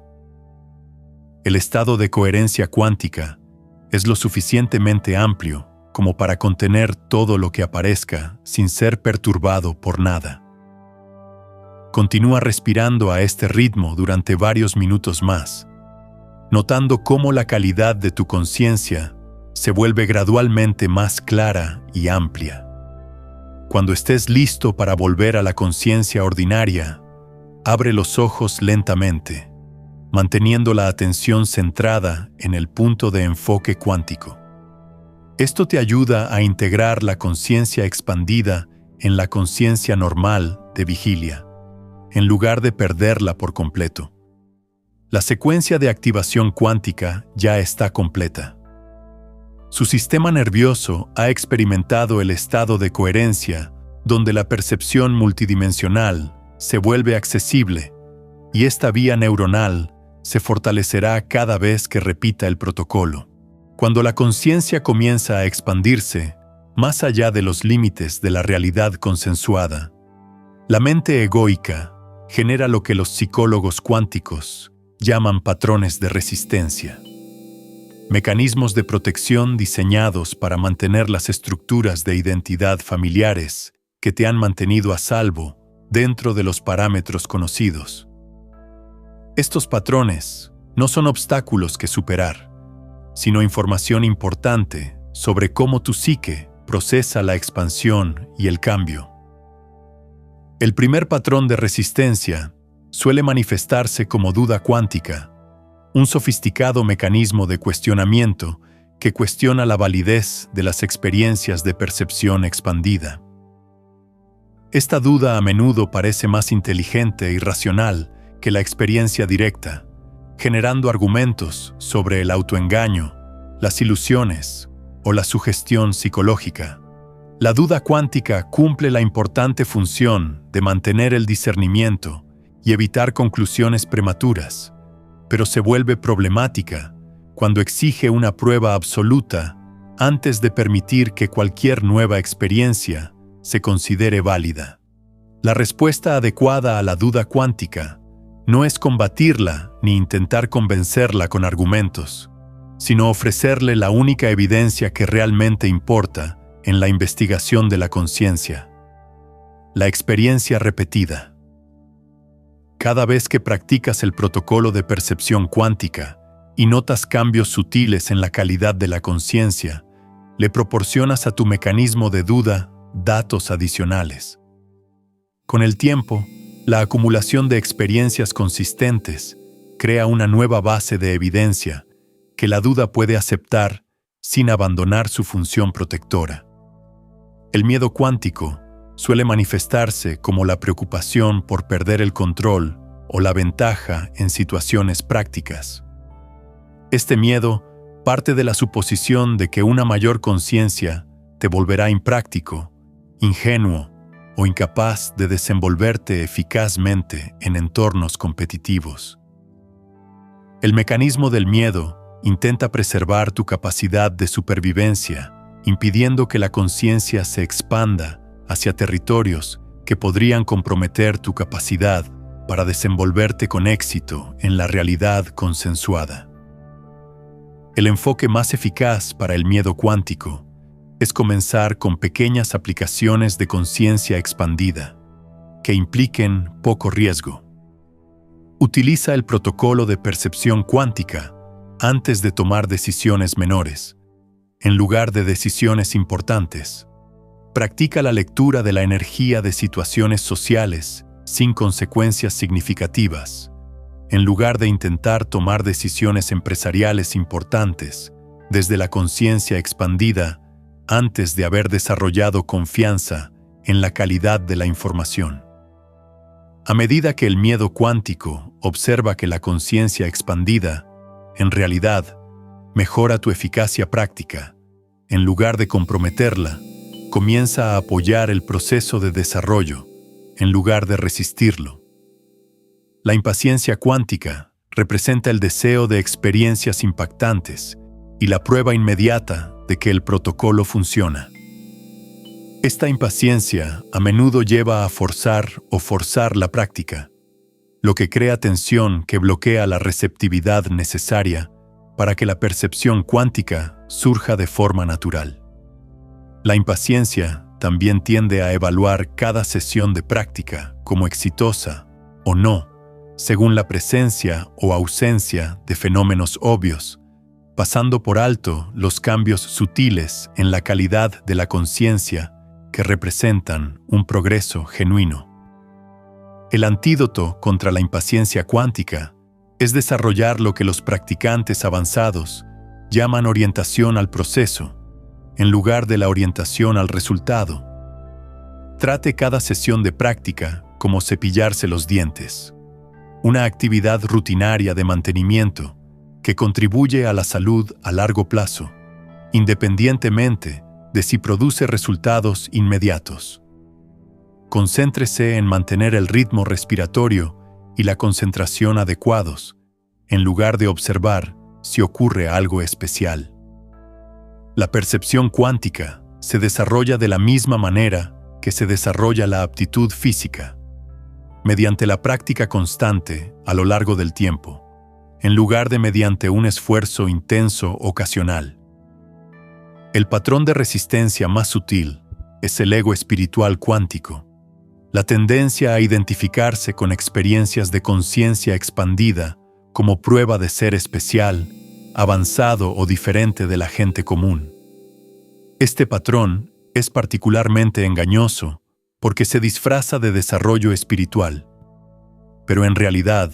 El estado de coherencia cuántica es lo suficientemente amplio como para contener todo lo que aparezca sin ser perturbado por nada. Continúa respirando a este ritmo durante varios minutos más, notando cómo la calidad de tu conciencia se vuelve gradualmente más clara y amplia. Cuando estés listo para volver a la conciencia ordinaria, abre los ojos lentamente, manteniendo la atención centrada en el punto de enfoque cuántico. Esto te ayuda a integrar la conciencia expandida en la conciencia normal de vigilia, en lugar de perderla por completo. La secuencia de activación cuántica ya está completa. Su sistema nervioso ha experimentado el estado de coherencia donde la percepción multidimensional se vuelve accesible y esta vía neuronal se fortalecerá cada vez que repita el protocolo. Cuando la conciencia comienza a expandirse más allá de los límites de la realidad consensuada, la mente egoica, genera lo que los psicólogos cuánticos llaman patrones de resistencia. Mecanismos de protección diseñados para mantener las estructuras de identidad familiares que te han mantenido a salvo dentro de los parámetros conocidos. Estos patrones no son obstáculos que superar, sino información importante sobre cómo tu psique procesa la expansión y el cambio. El primer patrón de resistencia suele manifestarse como duda cuántica, un sofisticado mecanismo de cuestionamiento que cuestiona la validez de las experiencias de percepción expandida. Esta duda a menudo parece más inteligente y racional que la experiencia directa, generando argumentos sobre el autoengaño, las ilusiones o la sugestión psicológica. La duda cuántica cumple la importante función de mantener el discernimiento y evitar conclusiones prematuras, pero se vuelve problemática cuando exige una prueba absoluta antes de permitir que cualquier nueva experiencia se considere válida. La respuesta adecuada a la duda cuántica no es combatirla ni intentar convencerla con argumentos, sino ofrecerle la única evidencia que realmente importa en la investigación de la conciencia: la experiencia repetida. Cada vez que practicas el protocolo de percepción cuántica y notas cambios sutiles en la calidad de la conciencia, le proporcionas a tu mecanismo de duda datos adicionales. Con el tiempo, la acumulación de experiencias consistentes crea una nueva base de evidencia que la duda puede aceptar sin abandonar su función protectora. El miedo cuántico suele manifestarse como la preocupación por perder el control o la ventaja en situaciones prácticas. Este miedo parte de la suposición de que una mayor conciencia te volverá impráctico, ingenuo o incapaz de desenvolverte eficazmente en entornos competitivos. El mecanismo del miedo intenta preservar tu capacidad de supervivencia, impidiendo que la conciencia se expanda hacia territorios que podrían comprometer tu capacidad para desenvolverte con éxito en la realidad consensuada. El enfoque más eficaz para el miedo cuántico es comenzar con pequeñas aplicaciones de conciencia expandida, que impliquen poco riesgo. Utiliza el protocolo de percepción cuántica antes de tomar decisiones menores, en lugar de decisiones importantes. Practica la lectura de la energía de situaciones sociales sin consecuencias significativas, en lugar de intentar tomar decisiones empresariales importantes desde la conciencia expandida antes de haber desarrollado confianza en la calidad de la información. A medida que el miedo cuántico observa que la conciencia expandida, en realidad, mejora tu eficacia práctica, en lugar de comprometerla, comienza a apoyar el proceso de desarrollo, en lugar de resistirlo. La impaciencia cuántica representa el deseo de experiencias impactantes y la prueba inmediata de que el protocolo funciona. Esta impaciencia a menudo lleva a forzar la práctica, lo que crea tensión que bloquea la receptividad necesaria para que la percepción cuántica surja de forma natural. La impaciencia también tiende a evaluar cada sesión de práctica como exitosa o no, según la presencia o ausencia de fenómenos obvios, pasando por alto los cambios sutiles en la calidad de la conciencia que representan un progreso genuino. El antídoto contra la impaciencia cuántica es desarrollar lo que los practicantes avanzados llaman orientación al proceso, en lugar de la orientación al resultado. Trate cada sesión de práctica como cepillarse los dientes, una actividad rutinaria de mantenimiento que contribuye a la salud a largo plazo, independientemente de si produce resultados inmediatos. Concéntrese en mantener el ritmo respiratorio y la concentración adecuados, en lugar de observar si ocurre algo especial. La percepción cuántica se desarrolla de la misma manera que se desarrolla la aptitud física. mediante la práctica constante a lo largo del tiempo, en lugar de mediante un esfuerzo intenso ocasional. El patrón de resistencia más sutil es el ego espiritual cuántico, la tendencia a identificarse con experiencias de conciencia expandida como prueba de ser especial, avanzado o diferente de la gente común. Este patrón es particularmente engañoso porque se disfraza de desarrollo espiritual, pero en realidad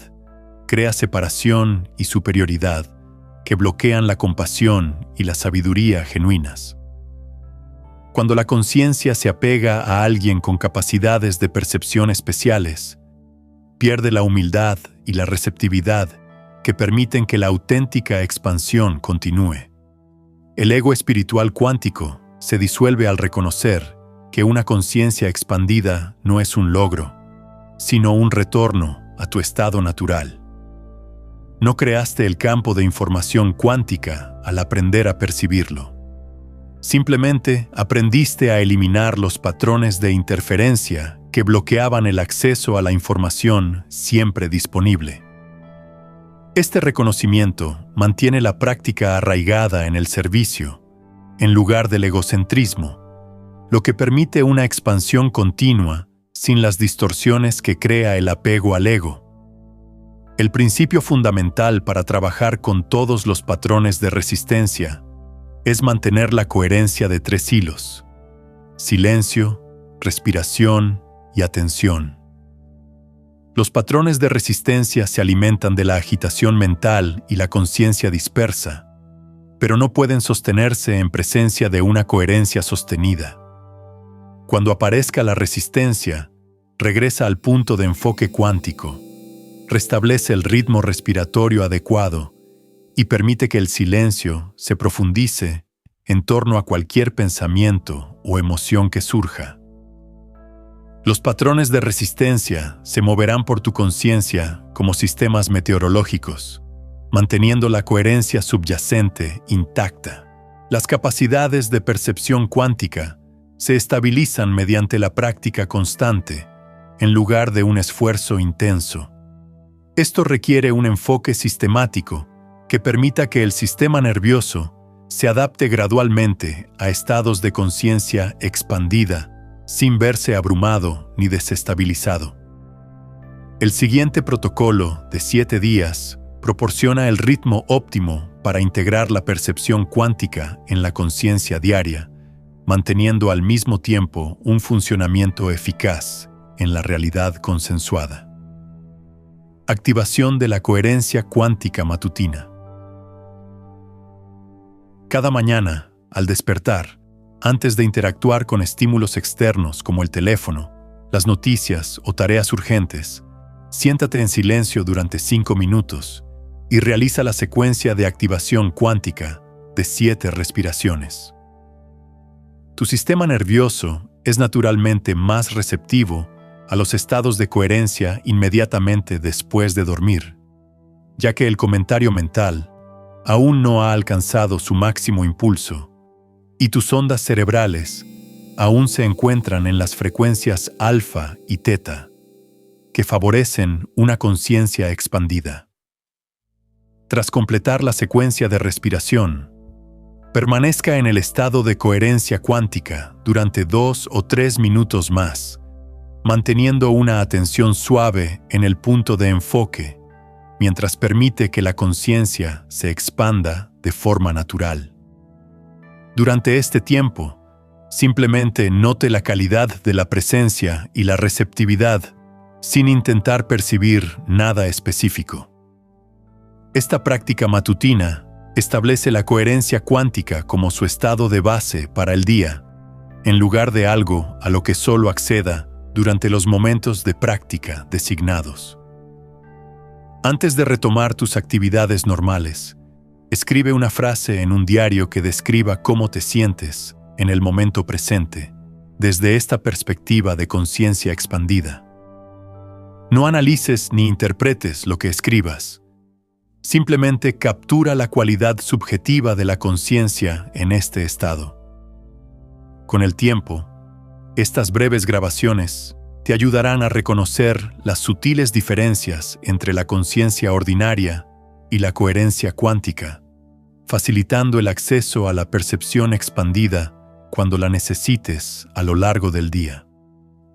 crea separación y superioridad que bloquean la compasión y la sabiduría genuinas. Cuando la conciencia se apega a alguien con capacidades de percepción especiales, pierde la humildad y la receptividad que permiten que la auténtica expansión continúe. El ego espiritual cuántico se disuelve al reconocer que una conciencia expandida no es un logro, sino un retorno a tu estado natural. No creaste el campo de información cuántica al aprender a percibirlo. Simplemente aprendiste a eliminar los patrones de interferencia que bloqueaban el acceso a la información siempre disponible. Este reconocimiento mantiene la práctica arraigada en el servicio, en lugar del egocentrismo, lo que permite una expansión continua sin las distorsiones que crea el apego al ego. El principio fundamental para trabajar con todos los patrones de resistencia es mantener la coherencia de 3 hilos: silencio, respiración y atención. Los patrones de resistencia se alimentan de la agitación mental y la conciencia dispersa, pero no pueden sostenerse en presencia de una coherencia sostenida. Cuando aparezca la resistencia, regresa al punto de enfoque cuántico, restablece el ritmo respiratorio adecuado y permite que el silencio se profundice en torno a cualquier pensamiento o emoción que surja. Los patrones de resistencia se moverán por tu conciencia como sistemas meteorológicos, manteniendo la coherencia subyacente intacta. Las capacidades de percepción cuántica se estabilizan mediante la práctica constante, en lugar de un esfuerzo intenso. Esto requiere un enfoque sistemático que permita que el sistema nervioso se adapte gradualmente a estados de conciencia expandida, sin verse abrumado ni desestabilizado. El siguiente protocolo de 7 días proporciona el ritmo óptimo para integrar la percepción cuántica en la conciencia diaria, manteniendo al mismo tiempo un funcionamiento eficaz en la realidad consensuada. Activación de la coherencia cuántica matutina. Cada mañana, al despertar, antes de interactuar con estímulos externos como el teléfono, las noticias o tareas urgentes, siéntate en silencio durante 5 minutos y realiza la secuencia de activación cuántica de 7 respiraciones. Tu sistema nervioso es naturalmente más receptivo a los estados de coherencia inmediatamente después de dormir, ya que el comentario mental aún no ha alcanzado su máximo impulso y tus ondas cerebrales aún se encuentran en las frecuencias alfa y teta, que favorecen una conciencia expandida. Tras completar la secuencia de respiración, permanezca en el estado de coherencia cuántica durante 2 o 3 minutos más, manteniendo una atención suave en el punto de enfoque, mientras permite que la conciencia se expanda de forma natural. Durante este tiempo, simplemente note la calidad de la presencia y la receptividad sin intentar percibir nada específico. Esta práctica matutina establece la coherencia cuántica como su estado de base para el día, en lugar de algo a lo que solo acceda durante los momentos de práctica designados. Antes de retomar tus actividades normales, escribe una frase en un diario que describa cómo te sientes en el momento presente, desde esta perspectiva de conciencia expandida. No analices ni interpretes lo que escribas. Simplemente captura la cualidad subjetiva de la conciencia en este estado. Con el tiempo, estas breves grabaciones te ayudarán a reconocer las sutiles diferencias entre la conciencia ordinaria y la coherencia cuántica, facilitando el acceso a la percepción expandida cuando la necesites a lo largo del día.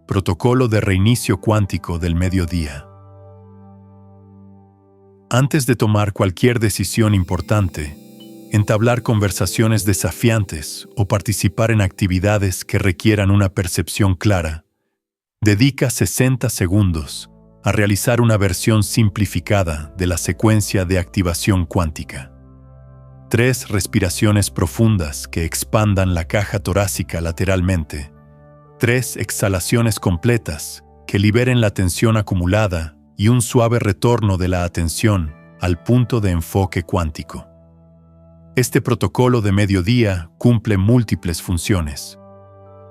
Protocolo de reinicio cuántico del mediodía. Antes de tomar cualquier decisión importante, entablar conversaciones desafiantes o participar en actividades que requieran una percepción clara, dedica 60 segundos a realizar una versión simplificada de la secuencia de activación cuántica. 3 respiraciones profundas que expandan la caja torácica lateralmente. 3 exhalaciones completas que liberen la tensión acumulada y un suave retorno de la atención al punto de enfoque cuántico. Este protocolo de mediodía cumple múltiples funciones.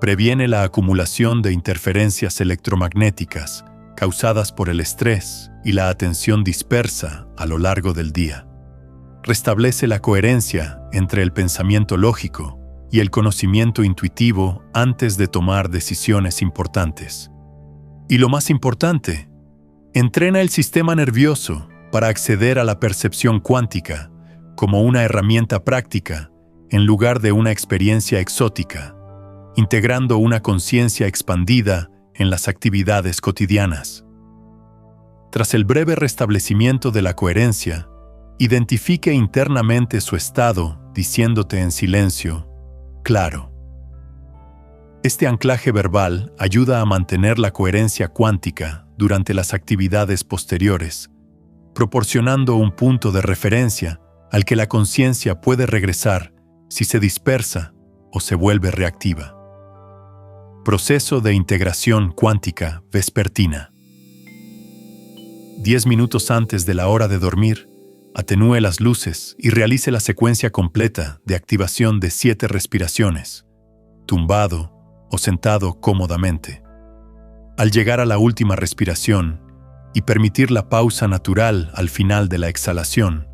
Previene la acumulación de interferencias electromagnéticas causadas por el estrés y la atención dispersa a lo largo del día. Restablece la coherencia entre el pensamiento lógico y el conocimiento intuitivo antes de tomar decisiones importantes. Y lo más importante, entrena el sistema nervioso para acceder a la percepción cuántica como una herramienta práctica en lugar de una experiencia exótica, integrando una conciencia expandida en las actividades cotidianas. Tras el breve restablecimiento de la coherencia, identifique internamente su estado diciéndote en silencio, claro. Este anclaje verbal ayuda a mantener la coherencia cuántica durante las actividades posteriores, proporcionando un punto de referencia al que la conciencia puede regresar si se dispersa o se vuelve reactiva. Proceso de integración cuántica vespertina. 10 minutos antes de la hora de dormir, atenúe las luces y realice la secuencia completa de activación de 7 respiraciones, tumbado o sentado cómodamente. Al llegar a la última respiración y permitir la pausa natural al final de la exhalación,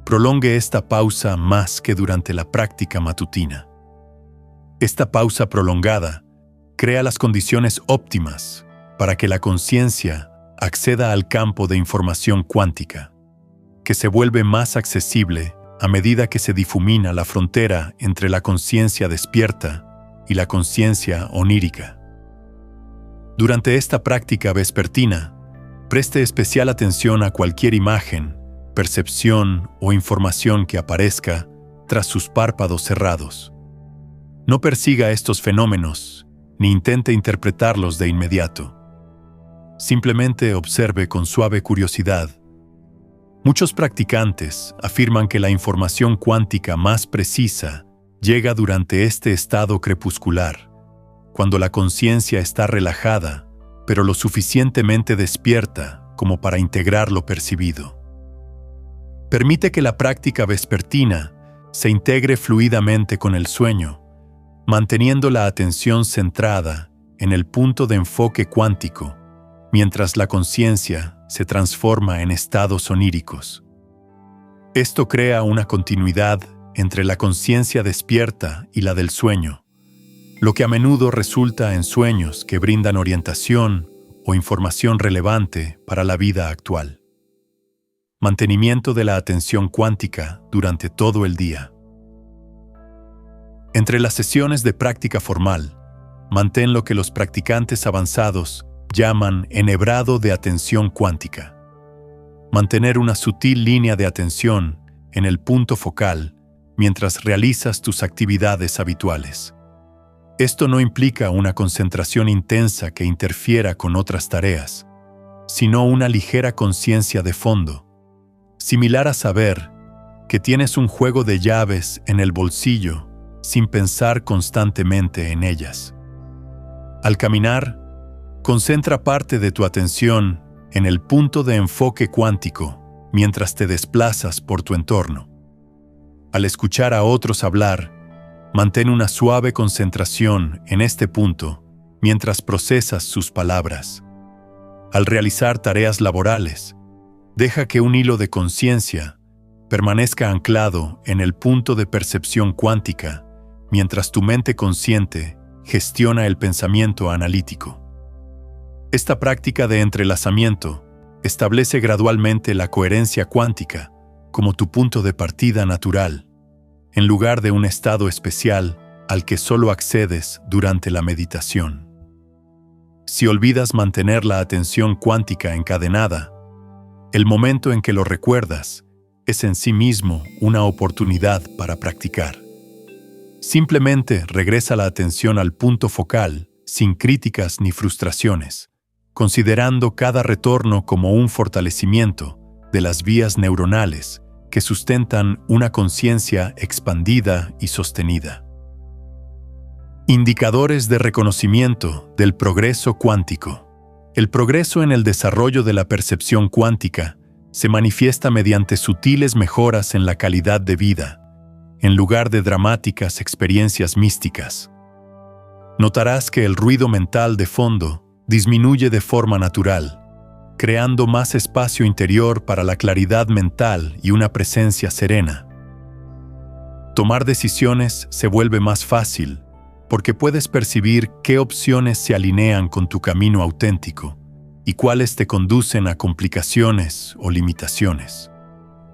prolongue esta pausa más que durante la práctica matutina. Esta pausa prolongada crea las condiciones óptimas para que la conciencia acceda al campo de información cuántica, que se vuelve más accesible a medida que se difumina la frontera entre la conciencia despierta y la conciencia onírica. Durante esta práctica vespertina, preste especial atención a cualquier imagen, percepción o información que aparezca tras sus párpados cerrados. No persiga estos fenómenos ni intente interpretarlos de inmediato. Simplemente observe con suave curiosidad. Muchos practicantes afirman que la información cuántica más precisa llega durante este estado crepuscular, cuando la conciencia está relajada, pero lo suficientemente despierta como para integrar lo percibido. Permite que la práctica vespertina se integre fluidamente con el sueño, manteniendo la atención centrada en el punto de enfoque cuántico, mientras la conciencia se transforma en estados oníricos. Esto crea una continuidad entre la conciencia despierta y la del sueño, lo que a menudo resulta en sueños que brindan orientación o información relevante para la vida actual. Mantenimiento de la atención cuántica durante todo el día. Entre las sesiones de práctica formal, mantén lo que los practicantes avanzados llaman enhebrado de atención cuántica. Mantener una sutil línea de atención en el punto focal mientras realizas tus actividades habituales. Esto no implica una concentración intensa que interfiera con otras tareas, sino una ligera conciencia de fondo, similar a saber que tienes un juego de llaves en el bolsillo sin pensar constantemente en ellas. Al caminar, concentra parte de tu atención en el punto de enfoque cuántico mientras te desplazas por tu entorno. Al escuchar a otros hablar, mantén una suave concentración en este punto mientras procesas sus palabras. Al realizar tareas laborales, deja que un hilo de conciencia permanezca anclado en el punto de percepción cuántica mientras tu mente consciente gestiona el pensamiento analítico. Esta práctica de entrelazamiento establece gradualmente la coherencia cuántica como tu punto de partida natural, en lugar de un estado especial al que solo accedes durante la meditación. Si olvidas mantener la atención cuántica encadenada, el momento en que lo recuerdas es en sí mismo una oportunidad para practicar. Simplemente regresa la atención al punto focal, sin críticas ni frustraciones, considerando cada retorno como un fortalecimiento de las vías neuronales que sustentan una conciencia expandida y sostenida. Indicadores de reconocimiento del progreso cuántico. El progreso en el desarrollo de la percepción cuántica se manifiesta mediante sutiles mejoras en la calidad de vida, en lugar de dramáticas experiencias místicas. Notarás que el ruido mental de fondo disminuye de forma natural, creando más espacio interior para la claridad mental y una presencia serena. Tomar decisiones se vuelve más fácil, porque puedes percibir qué opciones se alinean con tu camino auténtico y cuáles te conducen a complicaciones o limitaciones.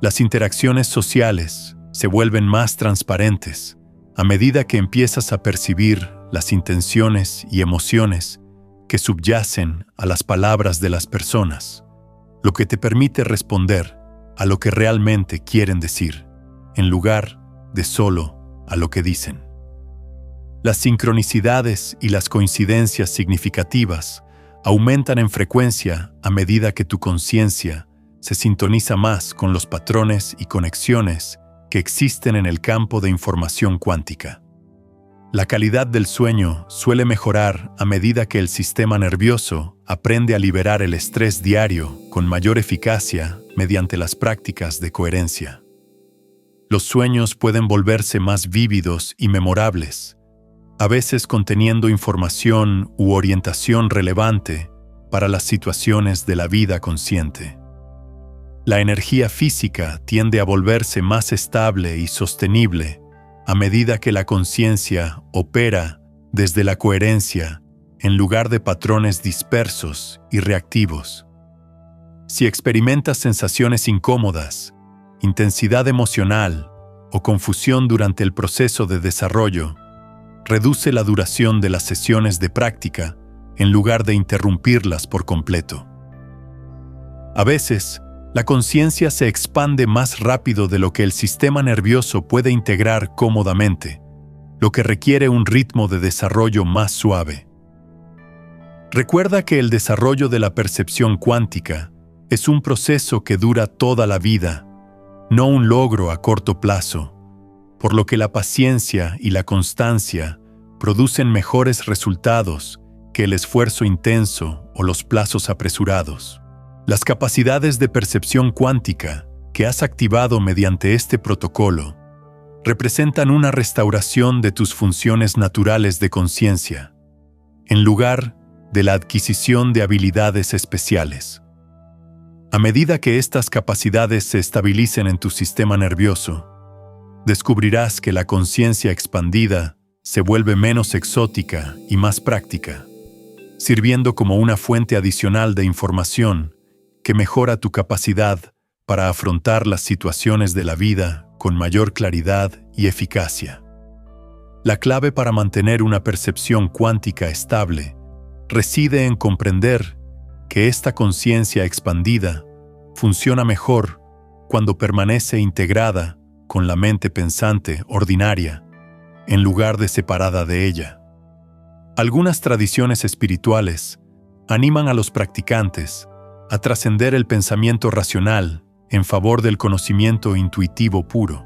Las interacciones sociales se vuelven más transparentes a medida que empiezas a percibir las intenciones y emociones que subyacen a las palabras de las personas, lo que te permite responder a lo que realmente quieren decir, en lugar de solo a lo que dicen. Las sincronicidades y las coincidencias significativas aumentan en frecuencia a medida que tu conciencia se sintoniza más con los patrones y conexiones que existen en el campo de información cuántica. La calidad del sueño suele mejorar a medida que el sistema nervioso aprende a liberar el estrés diario con mayor eficacia mediante las prácticas de coherencia. Los sueños pueden volverse más vívidos y memorables, a veces conteniendo información u orientación relevante para las situaciones de la vida consciente. La energía física tiende a volverse más estable y sostenible a medida que la conciencia opera desde la coherencia en lugar de patrones dispersos y reactivos. Si experimentas sensaciones incómodas, intensidad emocional o confusión durante el proceso de desarrollo, reduce la duración de las sesiones de práctica en lugar de interrumpirlas por completo. A veces, la conciencia se expande más rápido de lo que el sistema nervioso puede integrar cómodamente, lo que requiere un ritmo de desarrollo más suave. Recuerda que el desarrollo de la percepción cuántica es un proceso que dura toda la vida, no un logro a corto plazo, por lo que la paciencia y la constancia producen mejores resultados que el esfuerzo intenso o los plazos apresurados. Las capacidades de percepción cuántica que has activado mediante este protocolo representan una restauración de tus funciones naturales de conciencia, en lugar de la adquisición de habilidades especiales. A medida que estas capacidades se estabilicen en tu sistema nervioso, descubrirás que la conciencia expandida se vuelve menos exótica y más práctica, sirviendo como una fuente adicional de información que mejora tu capacidad para afrontar las situaciones de la vida con mayor claridad y eficacia. La clave para mantener una percepción cuántica estable reside en comprender que esta conciencia expandida funciona mejor cuando permanece integrada con la mente pensante ordinaria, en lugar de separada de ella. Algunas tradiciones espirituales animan a los practicantes a trascender el pensamiento racional en favor del conocimiento intuitivo puro.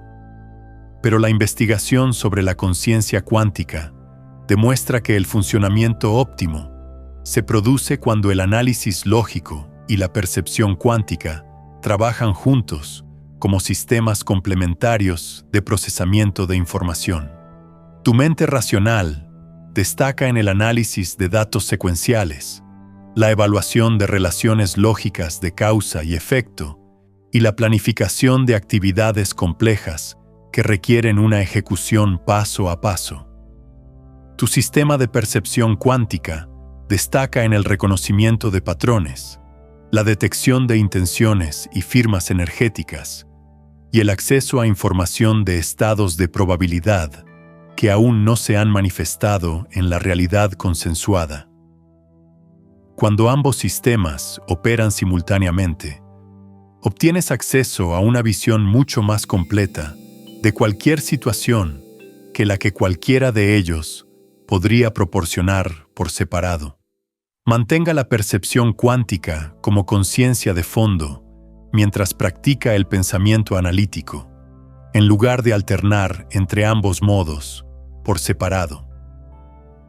Pero la investigación sobre la conciencia cuántica demuestra que el funcionamiento óptimo se produce cuando el análisis lógico y la percepción cuántica trabajan juntos como sistemas complementarios de procesamiento de información. Tu mente racional destaca en el análisis de datos secuenciales, la evaluación de relaciones lógicas de causa y efecto y la planificación de actividades complejas que requieren una ejecución paso a paso. Tu sistema de percepción cuántica destaca en el reconocimiento de patrones, la detección de intenciones y firmas energéticas, y el acceso a información de estados de probabilidad que aún no se han manifestado en la realidad consensuada. Cuando ambos sistemas operan simultáneamente, obtienes acceso a una visión mucho más completa de cualquier situación que la que cualquiera de ellos podría proporcionar por separado. Mantenga la percepción cuántica como conciencia de fondo mientras practica el pensamiento analítico, en lugar de alternar entre ambos modos por separado.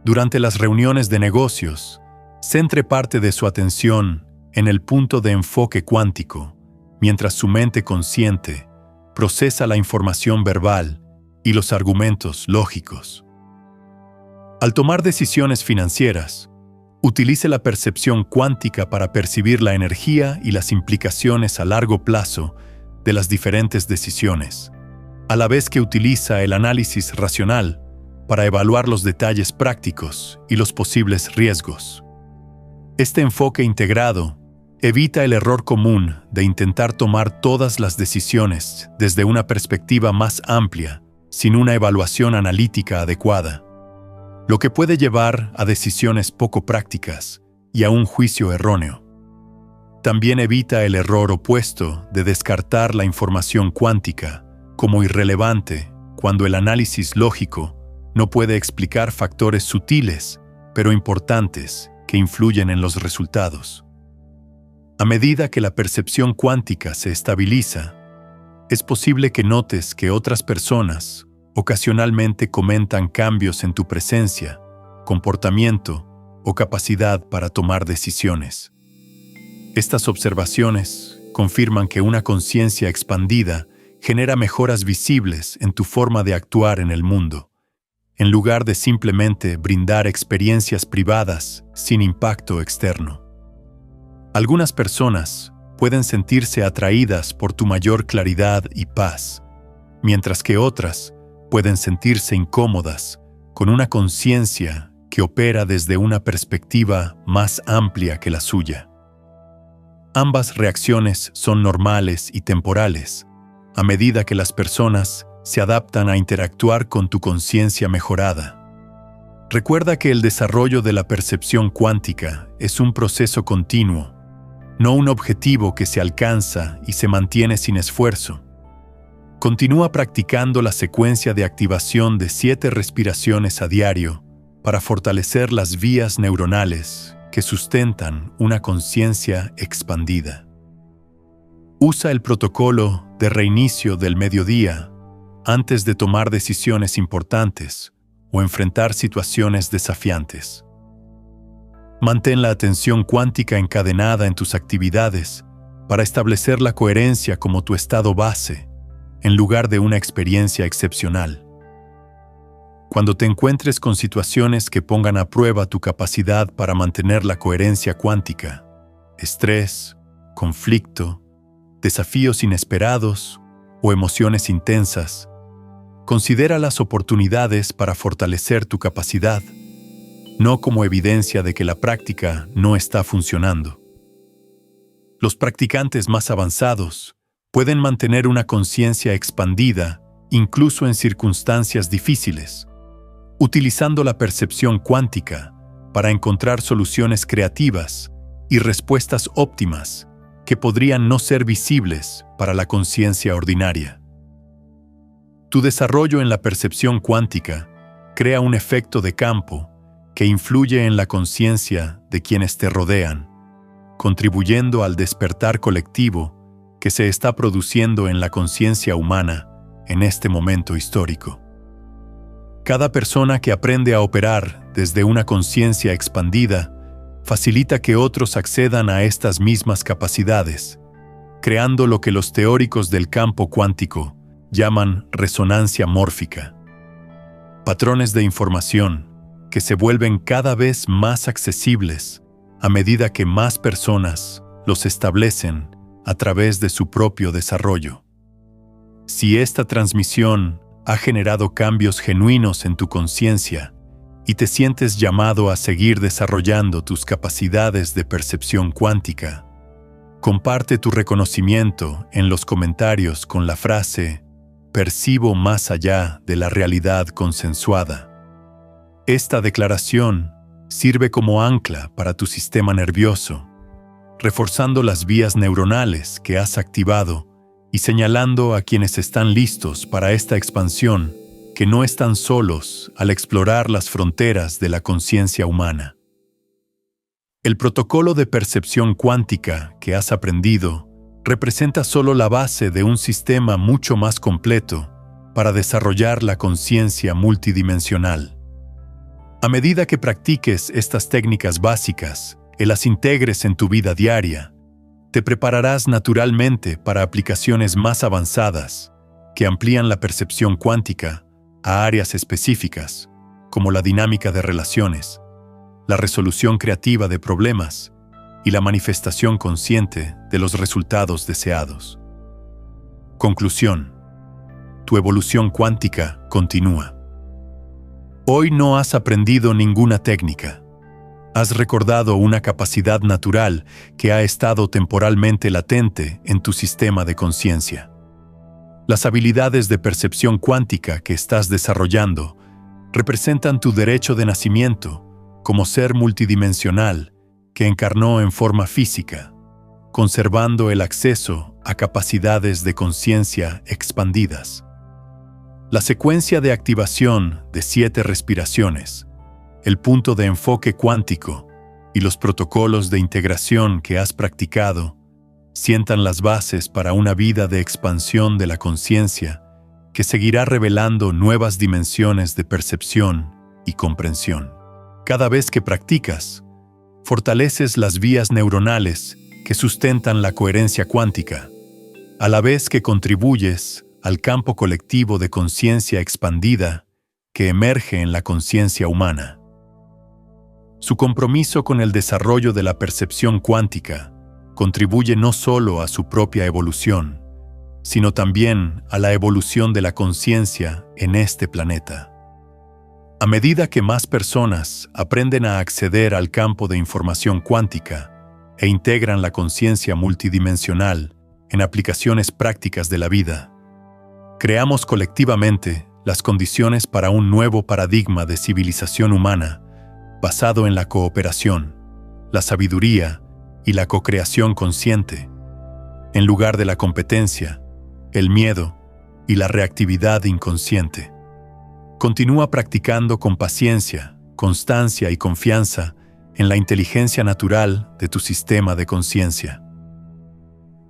Durante las reuniones de negocios, centre parte de su atención en el punto de enfoque cuántico, mientras su mente consciente procesa la información verbal y los argumentos lógicos. Al tomar decisiones financieras, utilice la percepción cuántica para percibir la energía y las implicaciones a largo plazo de las diferentes decisiones, a la vez que utiliza el análisis racional para evaluar los detalles prácticos y los posibles riesgos. Este enfoque integrado evita el error común de intentar tomar todas las decisiones desde una perspectiva más amplia, sin una evaluación analítica adecuada, lo que puede llevar a decisiones poco prácticas y a un juicio erróneo. También evita el error opuesto de descartar la información cuántica como irrelevante cuando el análisis lógico no puede explicar factores sutiles pero importantes que influyen en los resultados. A medida que la percepción cuántica se estabiliza, es posible que notes que otras personas ocasionalmente comentan cambios en tu presencia, comportamiento o capacidad para tomar decisiones. Estas observaciones confirman que una conciencia expandida genera mejoras visibles en tu forma de actuar en el mundo, en lugar de simplemente brindar experiencias privadas sin impacto externo. Algunas personas pueden sentirse atraídas por tu mayor claridad y paz, mientras que otras pueden sentirse incómodas con una conciencia que opera desde una perspectiva más amplia que la suya. Ambas reacciones son normales y temporales, a medida que las personas se adaptan a interactuar con tu conciencia mejorada. Recuerda que el desarrollo de la percepción cuántica es un proceso continuo, no un objetivo que se alcanza y se mantiene sin esfuerzo. Continúa practicando la secuencia de activación de 7 respiraciones a diario para fortalecer las vías neuronales que sustentan una conciencia expandida. Usa el protocolo de reinicio del mediodía antes de tomar decisiones importantes o enfrentar situaciones desafiantes. Mantén la atención cuántica encadenada en tus actividades para establecer la coherencia como tu estado base, en lugar de una experiencia excepcional. Cuando te encuentres con situaciones que pongan a prueba tu capacidad para mantener la coherencia cuántica, estrés, conflicto, desafíos inesperados o emociones intensas, considera las oportunidades para fortalecer tu capacidad, no como evidencia de que la práctica no está funcionando. Los practicantes más avanzados pueden mantener una conciencia expandida incluso en circunstancias difíciles, utilizando la percepción cuántica para encontrar soluciones creativas y respuestas óptimas que podrían no ser visibles para la conciencia ordinaria. Tu desarrollo en la percepción cuántica crea un efecto de campo que influye en la conciencia de quienes te rodean, contribuyendo al despertar colectivo que se está produciendo en la conciencia humana en este momento histórico. Cada persona que aprende a operar desde una conciencia expandida facilita que otros accedan a estas mismas capacidades, creando lo que los teóricos del campo cuántico llaman resonancia mórfica. Patrones de información que se vuelven cada vez más accesibles a medida que más personas los establecen a través de su propio desarrollo. Si esta transmisión ha generado cambios genuinos en tu conciencia y te sientes llamado a seguir desarrollando tus capacidades de percepción cuántica, comparte tu reconocimiento en los comentarios con la frase «Percibo más allá de la realidad consensuada». Esta declaración sirve como ancla para tu sistema nervioso, reforzando las vías neuronales que has activado y señalando a quienes están listos para esta expansión que no están solos al explorar las fronteras de la conciencia humana. El protocolo de percepción cuántica que has aprendido representa solo la base de un sistema mucho más completo para desarrollar la conciencia multidimensional. A medida que practiques estas técnicas básicas y las integres en tu vida diaria, te prepararás naturalmente para aplicaciones más avanzadas que amplían la percepción cuántica a áreas específicas, como la dinámica de relaciones, la resolución creativa de problemas y la manifestación consciente de los resultados deseados. Conclusión: tu evolución cuántica continúa. Hoy no has aprendido ninguna técnica. Has recordado una capacidad natural que ha estado temporalmente latente en tu sistema de conciencia. Las habilidades de percepción cuántica que estás desarrollando representan tu derecho de nacimiento como ser multidimensional que encarnó en forma física, conservando el acceso a capacidades de conciencia expandidas. La secuencia de activación de 7 respiraciones, el punto de enfoque cuántico y los protocolos de integración que has practicado sientan las bases para una vida de expansión de la conciencia que seguirá revelando nuevas dimensiones de percepción y comprensión. Cada vez que practicas, fortaleces las vías neuronales que sustentan la coherencia cuántica, a la vez que contribuyes al campo colectivo de conciencia expandida que emerge en la conciencia humana. Su compromiso con el desarrollo de la percepción cuántica contribuye no solo a su propia evolución, sino también a la evolución de la conciencia en este planeta. A medida que más personas aprenden a acceder al campo de información cuántica e integran la conciencia multidimensional en aplicaciones prácticas de la vida, creamos colectivamente las condiciones para un nuevo paradigma de civilización humana basado en la cooperación, la sabiduría y la co-creación consciente, en lugar de la competencia, el miedo y la reactividad inconsciente. Continúa practicando con paciencia, constancia y confianza en la inteligencia natural de tu sistema de conciencia.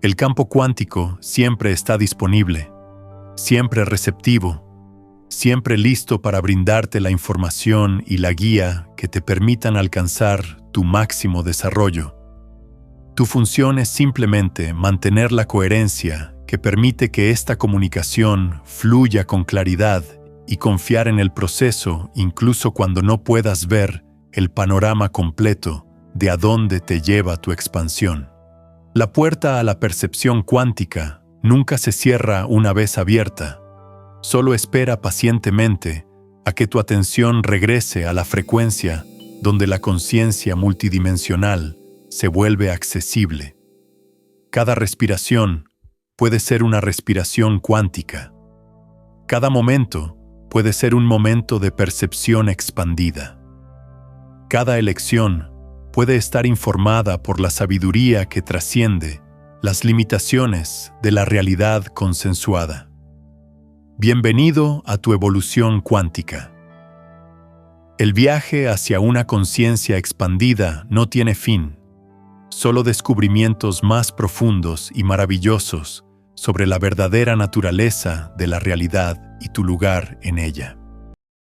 El campo cuántico siempre está disponible, siempre receptivo, siempre listo para brindarte la información y la guía que te permitan alcanzar tu máximo desarrollo. Tu función es simplemente mantener la coherencia que permite que esta comunicación fluya con claridad y confiar en el proceso incluso cuando no puedas ver el panorama completo de a dónde te lleva tu expansión. La puerta a la percepción cuántica nunca se cierra una vez abierta. Solo espera pacientemente a que tu atención regrese a la frecuencia donde la conciencia multidimensional se vuelve accesible. Cada respiración puede ser una respiración cuántica. Cada momento puede ser un momento de percepción expandida. Cada elección puede estar informada por la sabiduría que trasciende las limitaciones de la realidad consensuada. Bienvenido a tu evolución cuántica. El viaje hacia una conciencia expandida no tiene fin, solo descubrimientos más profundos y maravillosos sobre la verdadera naturaleza de la realidad y tu lugar en ella.